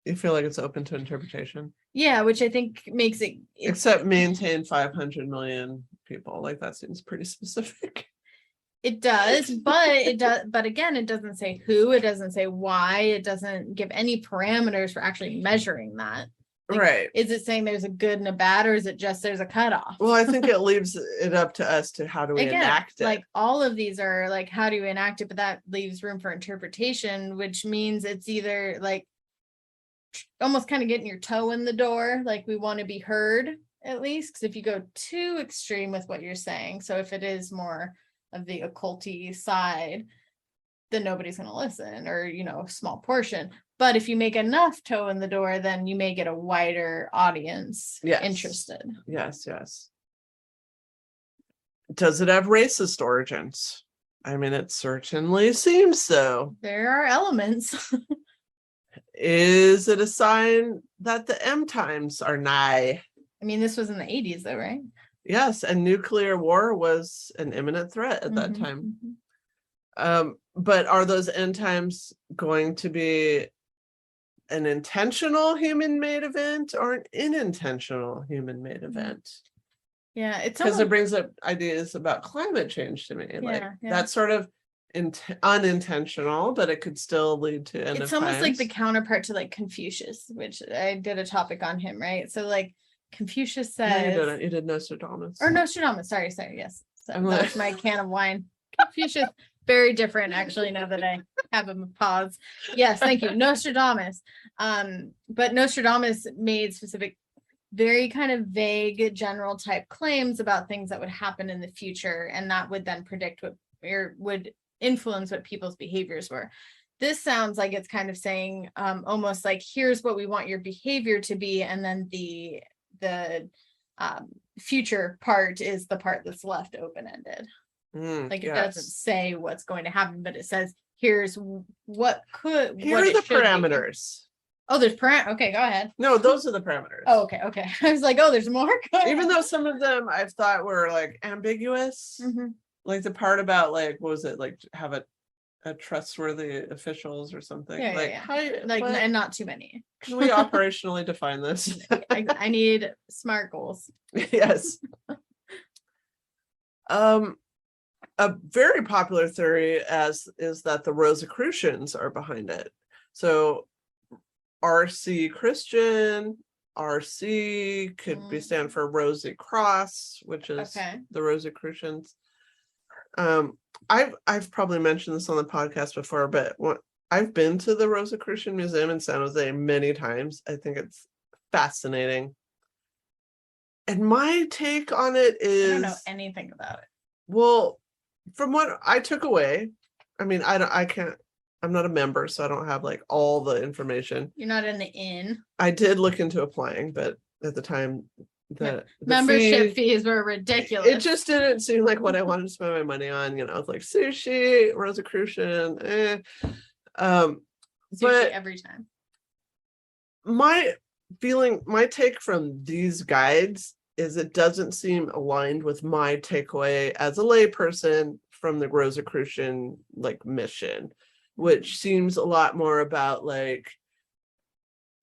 [SPEAKER 2] You feel like it's open to interpretation?
[SPEAKER 1] Yeah, which I think makes it
[SPEAKER 2] except maintain 500 million people. Like, that seems pretty specific.
[SPEAKER 1] It does, but again, it doesn't say who, it doesn't say why, it doesn't give any parameters for actually measuring that. Like,
[SPEAKER 2] right.
[SPEAKER 1] Is it saying there's a good and a bad, or is it just there's a cutoff?
[SPEAKER 2] Well, I think it leaves it up to us to how do we enact it.
[SPEAKER 1] Like, all of these are like, how do you enact it? But that leaves room for interpretation, which means it's either like almost kind of getting your toe in the door, like we want to be heard at least, because if you go too extreme with what you're saying, so if it is more of the occulty side, then nobody's going to listen, or, you know, a small portion. But if you make enough toe in the door, then you may get a wider audience interested.
[SPEAKER 2] Yes. Does it have racist origins? I mean, it certainly seems so.
[SPEAKER 1] There are elements.
[SPEAKER 2] Is it a sign that the M times are nigh?
[SPEAKER 1] I mean, this was in the 80s though, right?
[SPEAKER 2] Yes, and nuclear war was an imminent threat at that time. But are those end times going to be an intentional human-made event or an unintentional human-made event?
[SPEAKER 1] Yeah, it's
[SPEAKER 2] because it brings up ideas about climate change to me. That's sort of unintentional, but it could still lead to end of
[SPEAKER 1] It's almost
[SPEAKER 2] times.
[SPEAKER 1] like the counterpart to like Confucius, which I did a topic on him, right? So like Confucius says,
[SPEAKER 2] no, you did Nostradamus.
[SPEAKER 1] Or Nostradamus, sorry, yes. So that was my can of wine. Confucius, very different actually, now that I have a pause. Yes, thank you. Nostradamus. But Nostradamus made specific, very kind of vague general type claims about things that would happen in the future, and that would then predict what, or would influence what people's behaviors were. This sounds like it's kind of saying almost like, here's what we want your behavior to be, and then the future part is the part that's left open-ended. Like, it doesn't say what's going to happen, but it says here's what could,
[SPEAKER 2] here are the parameters.
[SPEAKER 1] Oh, there's okay, go ahead.
[SPEAKER 2] No, those are the parameters.
[SPEAKER 1] Oh, okay. I was like, oh, there's more.
[SPEAKER 2] Even though some of them I've thought were like ambiguous, like the part about like, what was it, like have a trustworthy officials or something.
[SPEAKER 1] And not too many.
[SPEAKER 2] Can we operationally define this?
[SPEAKER 1] I need SMART goals.
[SPEAKER 2] Yes. a very popular theory is that the Rosicrucians are behind it. So RC Christian, RC could be stand for Rosy Cross, which is the Rosicrucians. I've probably mentioned this on the podcast before, but I've been to the Rosicrucian Museum in San Jose many times. I think it's fascinating. And my take on it is,
[SPEAKER 1] I don't know anything about it.
[SPEAKER 2] Well, from what I took away, I mean, I'm not a member, so I don't have like all the information.
[SPEAKER 1] You're not in the inn.
[SPEAKER 2] I did look into applying, but at the time, the
[SPEAKER 1] membership fees were ridiculous.
[SPEAKER 2] It just didn't seem like what I wanted to spend my money on. You know, it's like sushi, Rosicrucian,
[SPEAKER 1] sushi
[SPEAKER 2] but
[SPEAKER 1] every time.
[SPEAKER 2] My take from these guides is it doesn't seem aligned with my takeaway as a layperson from the Rosicrucian like mission, which seems a lot more about like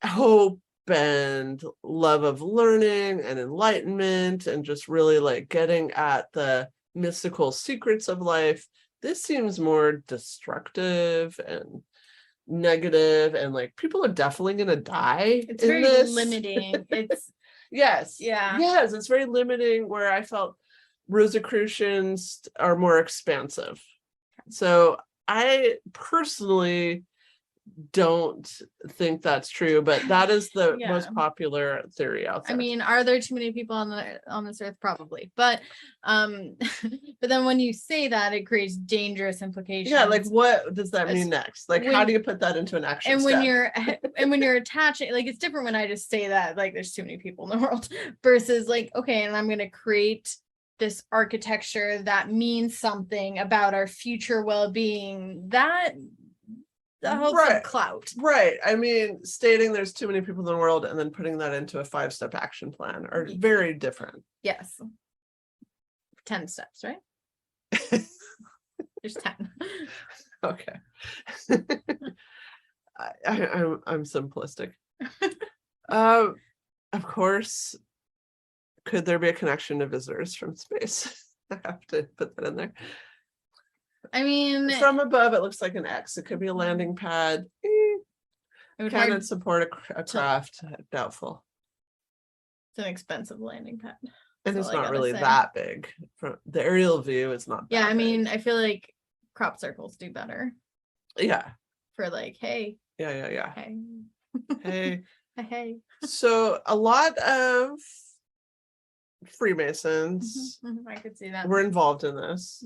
[SPEAKER 2] hope and love of learning and enlightenment and just really like getting at the mystical secrets of life. This seems more destructive and negative, and like people are definitely gonna die.
[SPEAKER 1] It's very limiting. It's
[SPEAKER 2] yes, it's very limiting, where I felt Rosicrucians are more expansive. So I personally don't think that's true, but that is the most popular theory out there.
[SPEAKER 1] I mean, are there too many people on this earth? Probably, but but then when you say that, it creates dangerous implications.
[SPEAKER 2] Yeah, like what does that mean next? Like how do you put that into an action
[SPEAKER 1] and
[SPEAKER 2] step?
[SPEAKER 1] when you're attaching, like it's different when I just say that like there's too many people in the world versus like, okay, and I'm going to create this architecture that means something about our future well-being. That the hope of clout.
[SPEAKER 2] Right. I mean, stating there's too many people in the world and then putting that into a 5-step action plan are very different.
[SPEAKER 1] Yes. 10 steps, right? There's 10.
[SPEAKER 2] Okay. I'm simplistic. Of course, could there be a connection to visitors from space? I have to put that in there.
[SPEAKER 1] I mean,
[SPEAKER 2] from above, it looks like an X. It could be a landing pad. Can it support a craft? Doubtful.
[SPEAKER 1] It's an expensive landing pad.
[SPEAKER 2] And it's not really that big. From the aerial view, it's not.
[SPEAKER 1] Yeah, I mean, I feel like crop circles do better.
[SPEAKER 2] Yeah.
[SPEAKER 1] For like, hey.
[SPEAKER 2] Yeah.
[SPEAKER 1] Hey.
[SPEAKER 2] Hey.
[SPEAKER 1] Hey.
[SPEAKER 2] So a lot of Freemasons
[SPEAKER 1] I could see that
[SPEAKER 2] were involved in this.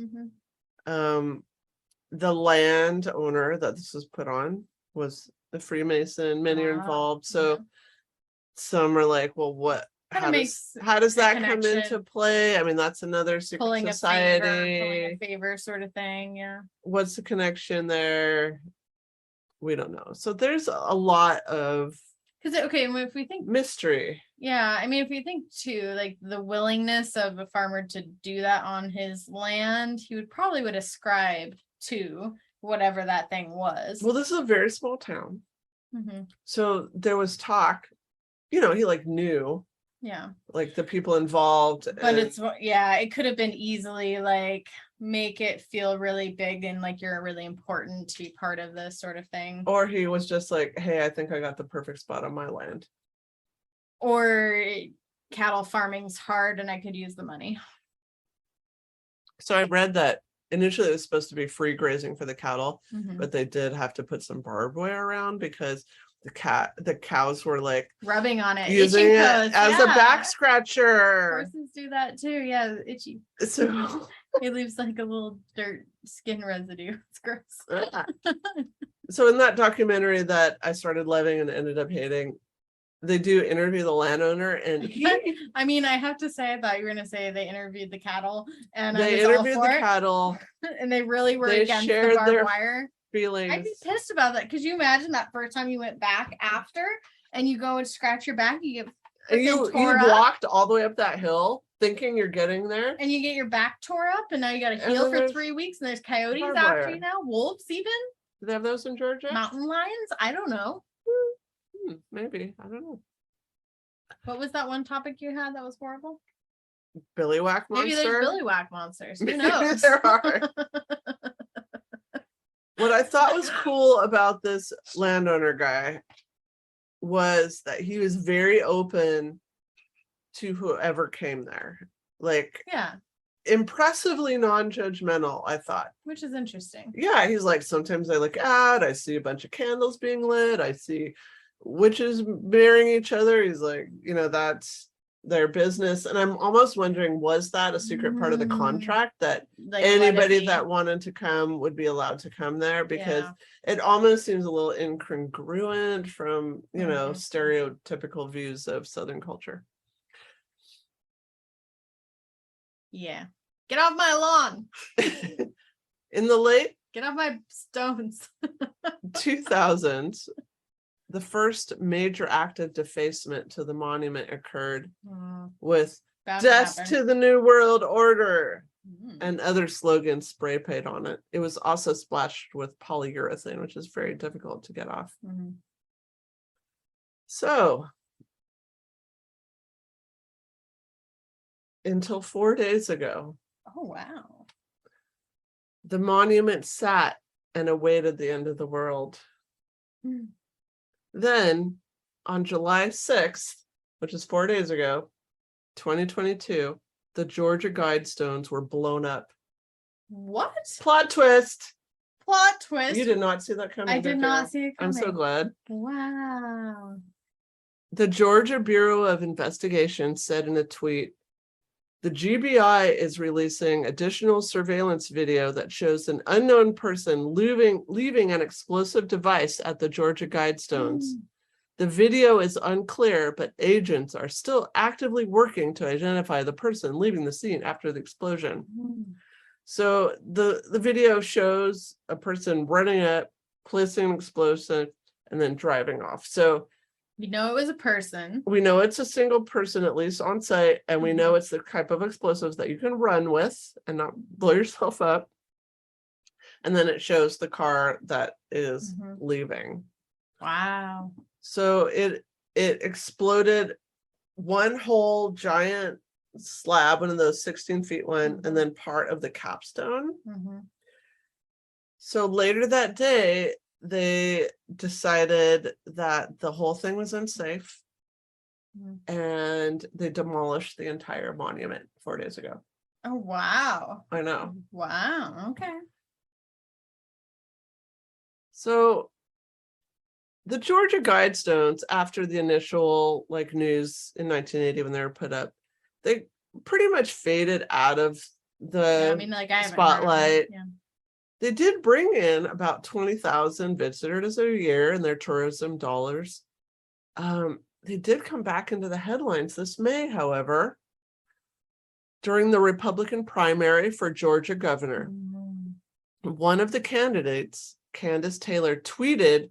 [SPEAKER 2] The land owner that this was put on was the Freemason. Many are involved. So some are like, well, how does that come into play? I mean, that's another secret society.
[SPEAKER 1] Pulling a favor sort of thing. Yeah.
[SPEAKER 2] What's the connection there? We don't know. So there's a lot of
[SPEAKER 1] if we think
[SPEAKER 2] mystery.
[SPEAKER 1] Yeah, I mean, if you think too, like the willingness of a farmer to do that on his land, he would ascribe to whatever that thing was.
[SPEAKER 2] Well, this is a very small town. So there was talk, he like knew.
[SPEAKER 1] Yeah.
[SPEAKER 2] Like the people involved.
[SPEAKER 1] But it could have been easily like make it feel really big and like you're really important to be part of this sort of thing.
[SPEAKER 2] Or he was just like, hey, I think I got the perfect spot on my land.
[SPEAKER 1] Or cattle farming's hard and I could use the money.
[SPEAKER 2] So I read that initially it was supposed to be free grazing for the cattle, but they did have to put some barbed wire around because the cows were like
[SPEAKER 1] rubbing on it,
[SPEAKER 2] using it as a back scratcher.
[SPEAKER 1] Horses do that too. Yeah, itchy.
[SPEAKER 2] So
[SPEAKER 1] it leaves like a little dirt skin residue. It's gross.
[SPEAKER 2] So in that documentary that I started loving and ended up hating, they do interview the landowner, and
[SPEAKER 1] I mean, I have to say, I thought you were going to say they interviewed the cattle, and
[SPEAKER 2] they interviewed the cattle,
[SPEAKER 1] and they really were against the barbed wire.
[SPEAKER 2] Feelings.
[SPEAKER 1] I'd be pissed about that. Could you imagine that first time you went back after and you go and scratch your back, you
[SPEAKER 2] walked all the way up that hill thinking you're getting there,
[SPEAKER 1] and you get your back tore up, and now you got to heal for 3 weeks, and there's coyotes after you now, wolves even.
[SPEAKER 2] Do they have those in Georgia?
[SPEAKER 1] Mountain lions? I don't know.
[SPEAKER 2] Maybe. I don't know.
[SPEAKER 1] What was that one topic you had that was horrible?
[SPEAKER 2] Billy Whack monster.
[SPEAKER 1] Maybe there's Billy Whack monsters. Who knows?
[SPEAKER 2] There are. What I thought was cool about this landowner guy was that he was very open to whoever came there. Like,
[SPEAKER 1] yeah,
[SPEAKER 2] impressively non-judgmental, I thought.
[SPEAKER 1] which is interesting.
[SPEAKER 2] Yeah, he's like, sometimes I look out, I see a bunch of candles being lit, I see witches marrying each other. He's like, that's their business. And I'm almost wondering, was that a secret part of the contract that
[SPEAKER 1] Like,
[SPEAKER 2] anybody that wanted to come would be allowed to come there? Because it almost seems a little incongruent from, stereotypical views of Southern culture.
[SPEAKER 1] Yeah. Get off my lawn.
[SPEAKER 2] In the late
[SPEAKER 1] Get off my stones.
[SPEAKER 2] 2000s, the first major act of defacement to the monument occurred with "Death to the New World Order" and other slogans spray painted on it. It was also splashed with polyurethane, which is very difficult to get off. So, until 4 days ago,
[SPEAKER 1] oh wow,
[SPEAKER 2] the monument sat and awaited the end of the world. Then, on July 6th, which is 4 days ago, 2022, the Georgia Guidestones were blown up.
[SPEAKER 1] What?
[SPEAKER 2] Plot twist.
[SPEAKER 1] Plot twist.
[SPEAKER 2] You did not see that coming.
[SPEAKER 1] I did not see it coming.
[SPEAKER 2] I'm so glad.
[SPEAKER 1] Wow.
[SPEAKER 2] The Georgia Bureau of Investigation said in a tweet, "The GBI is releasing additional surveillance video that shows an unknown person leaving an explosive device at the Georgia Guidestones. The video is unclear, but agents are still actively working to identify the person leaving the scene after the explosion." So the video shows a person running up, placing an explosive, and then driving off. So
[SPEAKER 1] we know it was a person.
[SPEAKER 2] We know it's a single person, at least on site, and we know it's the type of explosives that you can run with and not blow yourself up. And then it shows the car that is leaving.
[SPEAKER 1] Wow.
[SPEAKER 2] So it exploded one whole giant slab, one of those 16 feet one, and then part of the capstone. So later that day, they decided that the whole thing was unsafe and they demolished the entire monument 4 days ago.
[SPEAKER 1] Oh, wow.
[SPEAKER 2] I know.
[SPEAKER 1] Wow. Okay.
[SPEAKER 2] So the Georgia Guidestones, after the initial news in 1980 when they were put up, they pretty much faded out of the spotlight. They did bring in about 20,000 visitors a year in their tourism dollars. They did come back into the headlines this May, however, during the Republican primary for Georgia governor. One of the candidates, Candace Taylor, tweeted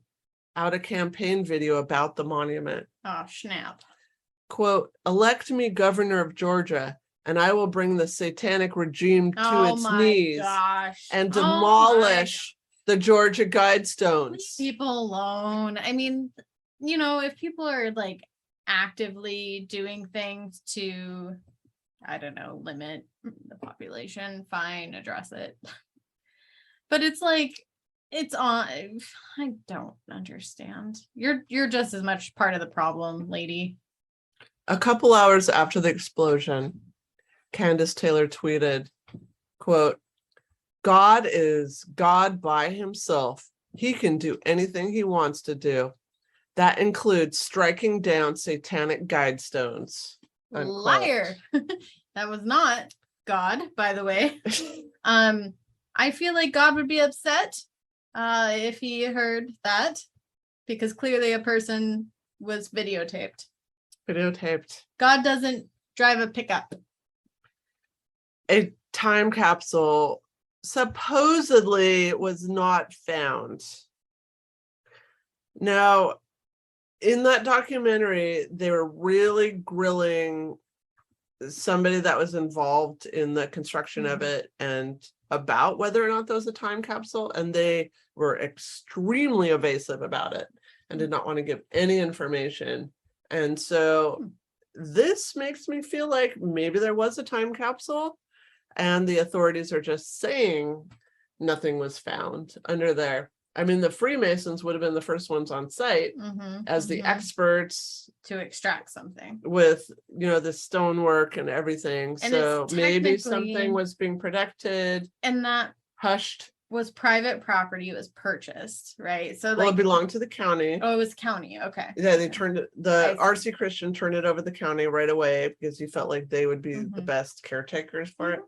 [SPEAKER 2] out a campaign video about the monument.
[SPEAKER 1] Oh, snap.
[SPEAKER 2] Quote, "Elect me governor of Georgia, and I will bring the satanic regime to its knees and demolish the Georgia Guidestones."
[SPEAKER 1] Leave people alone. I mean, if people are actively doing things to, I don't know, limit the population, fine, address it. But it's it's on. I don't understand. You're just as much part of the problem, lady.
[SPEAKER 2] A couple hours after the explosion, Candace Taylor tweeted, quote, "God is God by himself. He can do anything he wants to do. That includes striking down satanic guidestones." Unquote.
[SPEAKER 1] Liar. That was not God, by the way. I feel like God would be upset if he heard that, because clearly a person was videotaped. God doesn't drive a pickup.
[SPEAKER 2] A time capsule supposedly was not found. Now, in that documentary, they were really grilling somebody that was involved in the construction of it and about whether or not there was a time capsule, and they were extremely evasive about it and did not want to give any information. And so this makes me feel like maybe there was a time capsule and the authorities are just saying nothing was found under there. I mean, the Freemasons would have been the first ones on site as the experts
[SPEAKER 1] to extract something
[SPEAKER 2] with, the stonework and everything. And so maybe something was being protected
[SPEAKER 1] and that
[SPEAKER 2] hushed.
[SPEAKER 1] Was private property. It was purchased, right? So
[SPEAKER 2] it belonged to the county.
[SPEAKER 1] Oh, it was county. Okay.
[SPEAKER 2] Yeah, they turned the Rosicrucian turned it over to the county right away because he felt like they would be the best caretakers for it.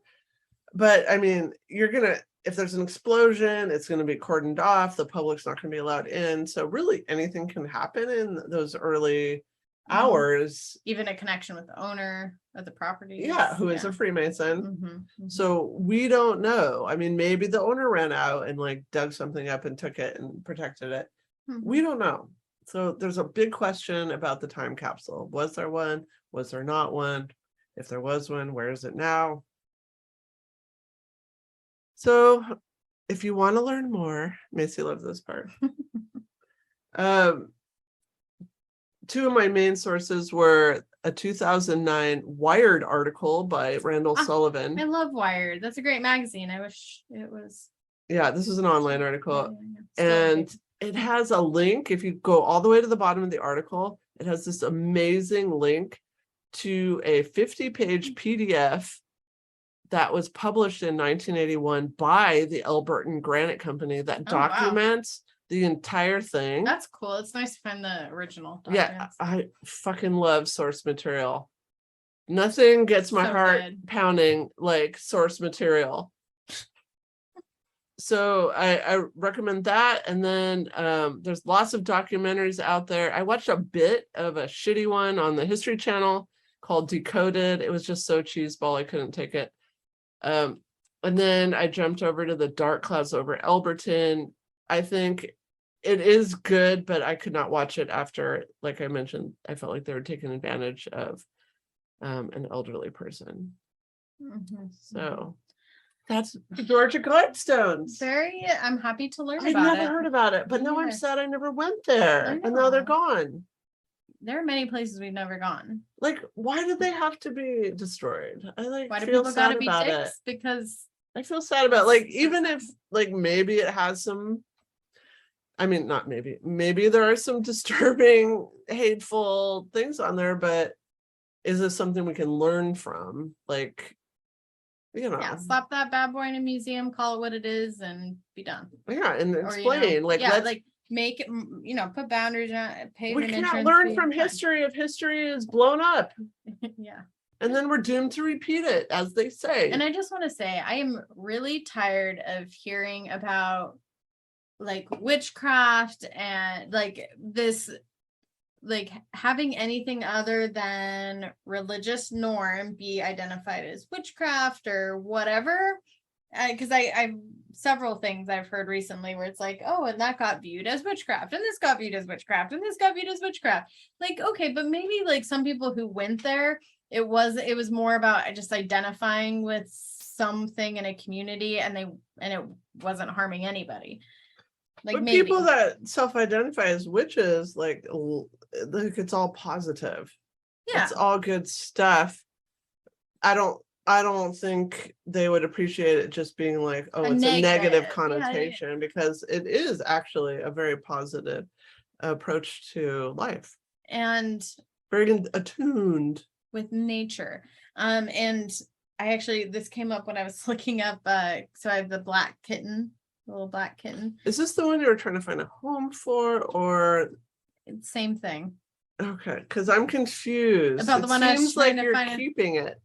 [SPEAKER 2] But I mean, if there's an explosion, it's gonna be cordoned off. The public's not gonna be allowed in. So really, anything can happen in those early hours.
[SPEAKER 1] Even a connection with the owner of the property.
[SPEAKER 2] Yeah, who is a Freemason. So we don't know. I mean, maybe the owner ran out and like dug something up and took it and protected it. We don't know. So there's a big question about the time capsule. Was there one? Was there not one? If there was one, where is it now? So if you want to learn more, Macy loves this part. Two of my main sources were a 2009 Wired article by Randall Sullivan.
[SPEAKER 1] I love Wired. That's a great magazine. I wish it was.
[SPEAKER 2] Yeah, this is an online article. And it has a link. If you go all the way to the bottom of the article, it has this amazing link to a 50-page PDF that was published in 1981 by the Albertan Granite Company that documents the entire thing.
[SPEAKER 1] That's cool. It's nice to find the original
[SPEAKER 2] documents. Yeah, I fucking love source material. Nothing gets my heart pounding like source material. So I recommend that. And then there's lots of documentaries out there. I watched a bit of a shitty one on the History Channel called Decoded. It was just so cheeseball, I couldn't take it. And then I jumped over to the Dark Clouds over Elberton. I think it is good, but I could not watch it after, like I mentioned, I felt like they were taking advantage of an elderly person. So that's the Georgia Guidestones.
[SPEAKER 1] I'm happy to learn about it.
[SPEAKER 2] I never heard about it, but now I'm sad I never went there. And now they're gone.
[SPEAKER 1] There are many places we've never gone.
[SPEAKER 2] Like, why did they have to be destroyed?
[SPEAKER 1] Why do people gotta be dicks? Because
[SPEAKER 2] I feel sad about it. Like, even if like maybe it has some, I mean, not maybe there are some disturbing, hateful things on there, but is this something we can learn from? Like,
[SPEAKER 1] yeah, slap that bad boy in a museum, call it what it is, and be done.
[SPEAKER 2] Yeah, and explain,
[SPEAKER 1] make it, put boundaries on it.
[SPEAKER 2] We cannot learn from history if history is blown up.
[SPEAKER 1] Yeah.
[SPEAKER 2] And then we're doomed to repeat it, as they say.
[SPEAKER 1] And I just want to say, I am really tired of hearing about like witchcraft and like this, like having anything other than religious norm be identified as witchcraft or whatever. Because I've several things I've heard recently where it's like, oh, and that got viewed as witchcraft, and this got viewed as witchcraft, and this got viewed as witchcraft. Like, okay, but maybe like some people who went there, it was more about just identifying with something in a community, and it wasn't harming anybody. Like,
[SPEAKER 2] but maybe people that self-identify as witches, like it's all positive. Yeah, it's all good stuff. I don't think they would appreciate it just being like, oh, it's a negative connotation, because it is actually a very positive approach to life.
[SPEAKER 1] And
[SPEAKER 2] very attuned
[SPEAKER 1] with nature. And I actually, this came up when I was looking up, so I have the little black kitten.
[SPEAKER 2] Is this the one you were trying to find a home for, or?
[SPEAKER 1] Same thing.
[SPEAKER 2] Okay, because I'm confused.
[SPEAKER 1] About the one I was trying to find.
[SPEAKER 2] You're keeping it.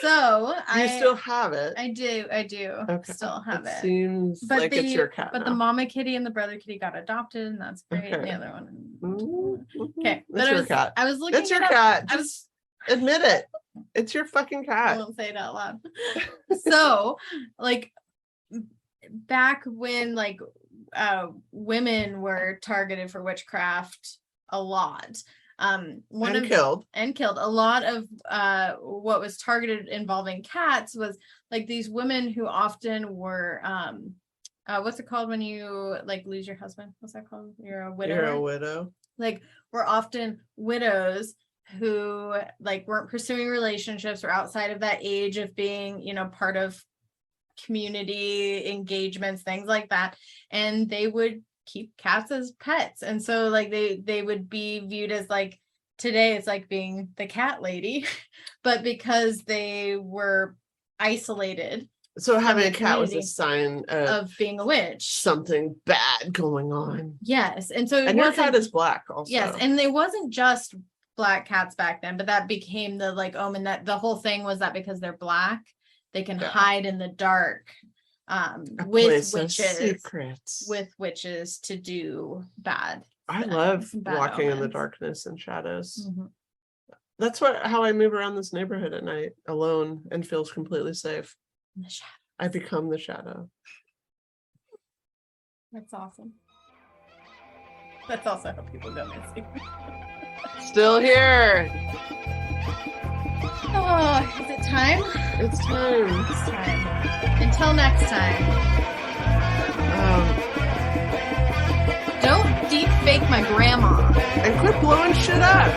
[SPEAKER 1] So
[SPEAKER 2] you still have it.
[SPEAKER 1] I do okay. Still have it.
[SPEAKER 2] Seems like it's your cat
[SPEAKER 1] but now. The mama kitty and the brother kitty got adopted, and that's great. Okay. The other one, okay,
[SPEAKER 2] it's your cat.
[SPEAKER 1] I was looking.
[SPEAKER 2] It's your cat. Just admit it. It's your fucking cat.
[SPEAKER 1] I won't say it out loud. So, like, back when like women were targeted for witchcraft a lot.
[SPEAKER 2] Killed
[SPEAKER 1] a lot of what was targeted involving cats was like these women who often were what's it called when you like lose your husband? What's that called? You're a widow.
[SPEAKER 2] You're a widow.
[SPEAKER 1] like were often widows who like weren't pursuing relationships or outside of that age of being, you know, part of community engagements, things like that. And they would keep cats as pets. And so like they would be viewed as like, today it's like being the cat lady, but because they were isolated.
[SPEAKER 2] So having a cat was a sign
[SPEAKER 1] of being a witch.
[SPEAKER 2] Something bad going on.
[SPEAKER 1] Yes. And so
[SPEAKER 2] your cat is black also.
[SPEAKER 1] Yes. And it wasn't just black cats back then, but that became the like omen, that the whole thing was that because they're black, they can hide in the dark with witches to do bad.
[SPEAKER 2] I love walking in the darkness and shadows. Mm-hmm. That's how I move around this neighborhood at night, alone, and feels completely safe.
[SPEAKER 1] In the shadow.
[SPEAKER 2] I become the shadow.
[SPEAKER 1] That's awesome. That's also how people go missing.
[SPEAKER 2] Still here.
[SPEAKER 1] Oh, is it time?
[SPEAKER 2] It's time.
[SPEAKER 1] It's time. Until next time. Don't deep fake my grandma.
[SPEAKER 2] And quit blowing shit up.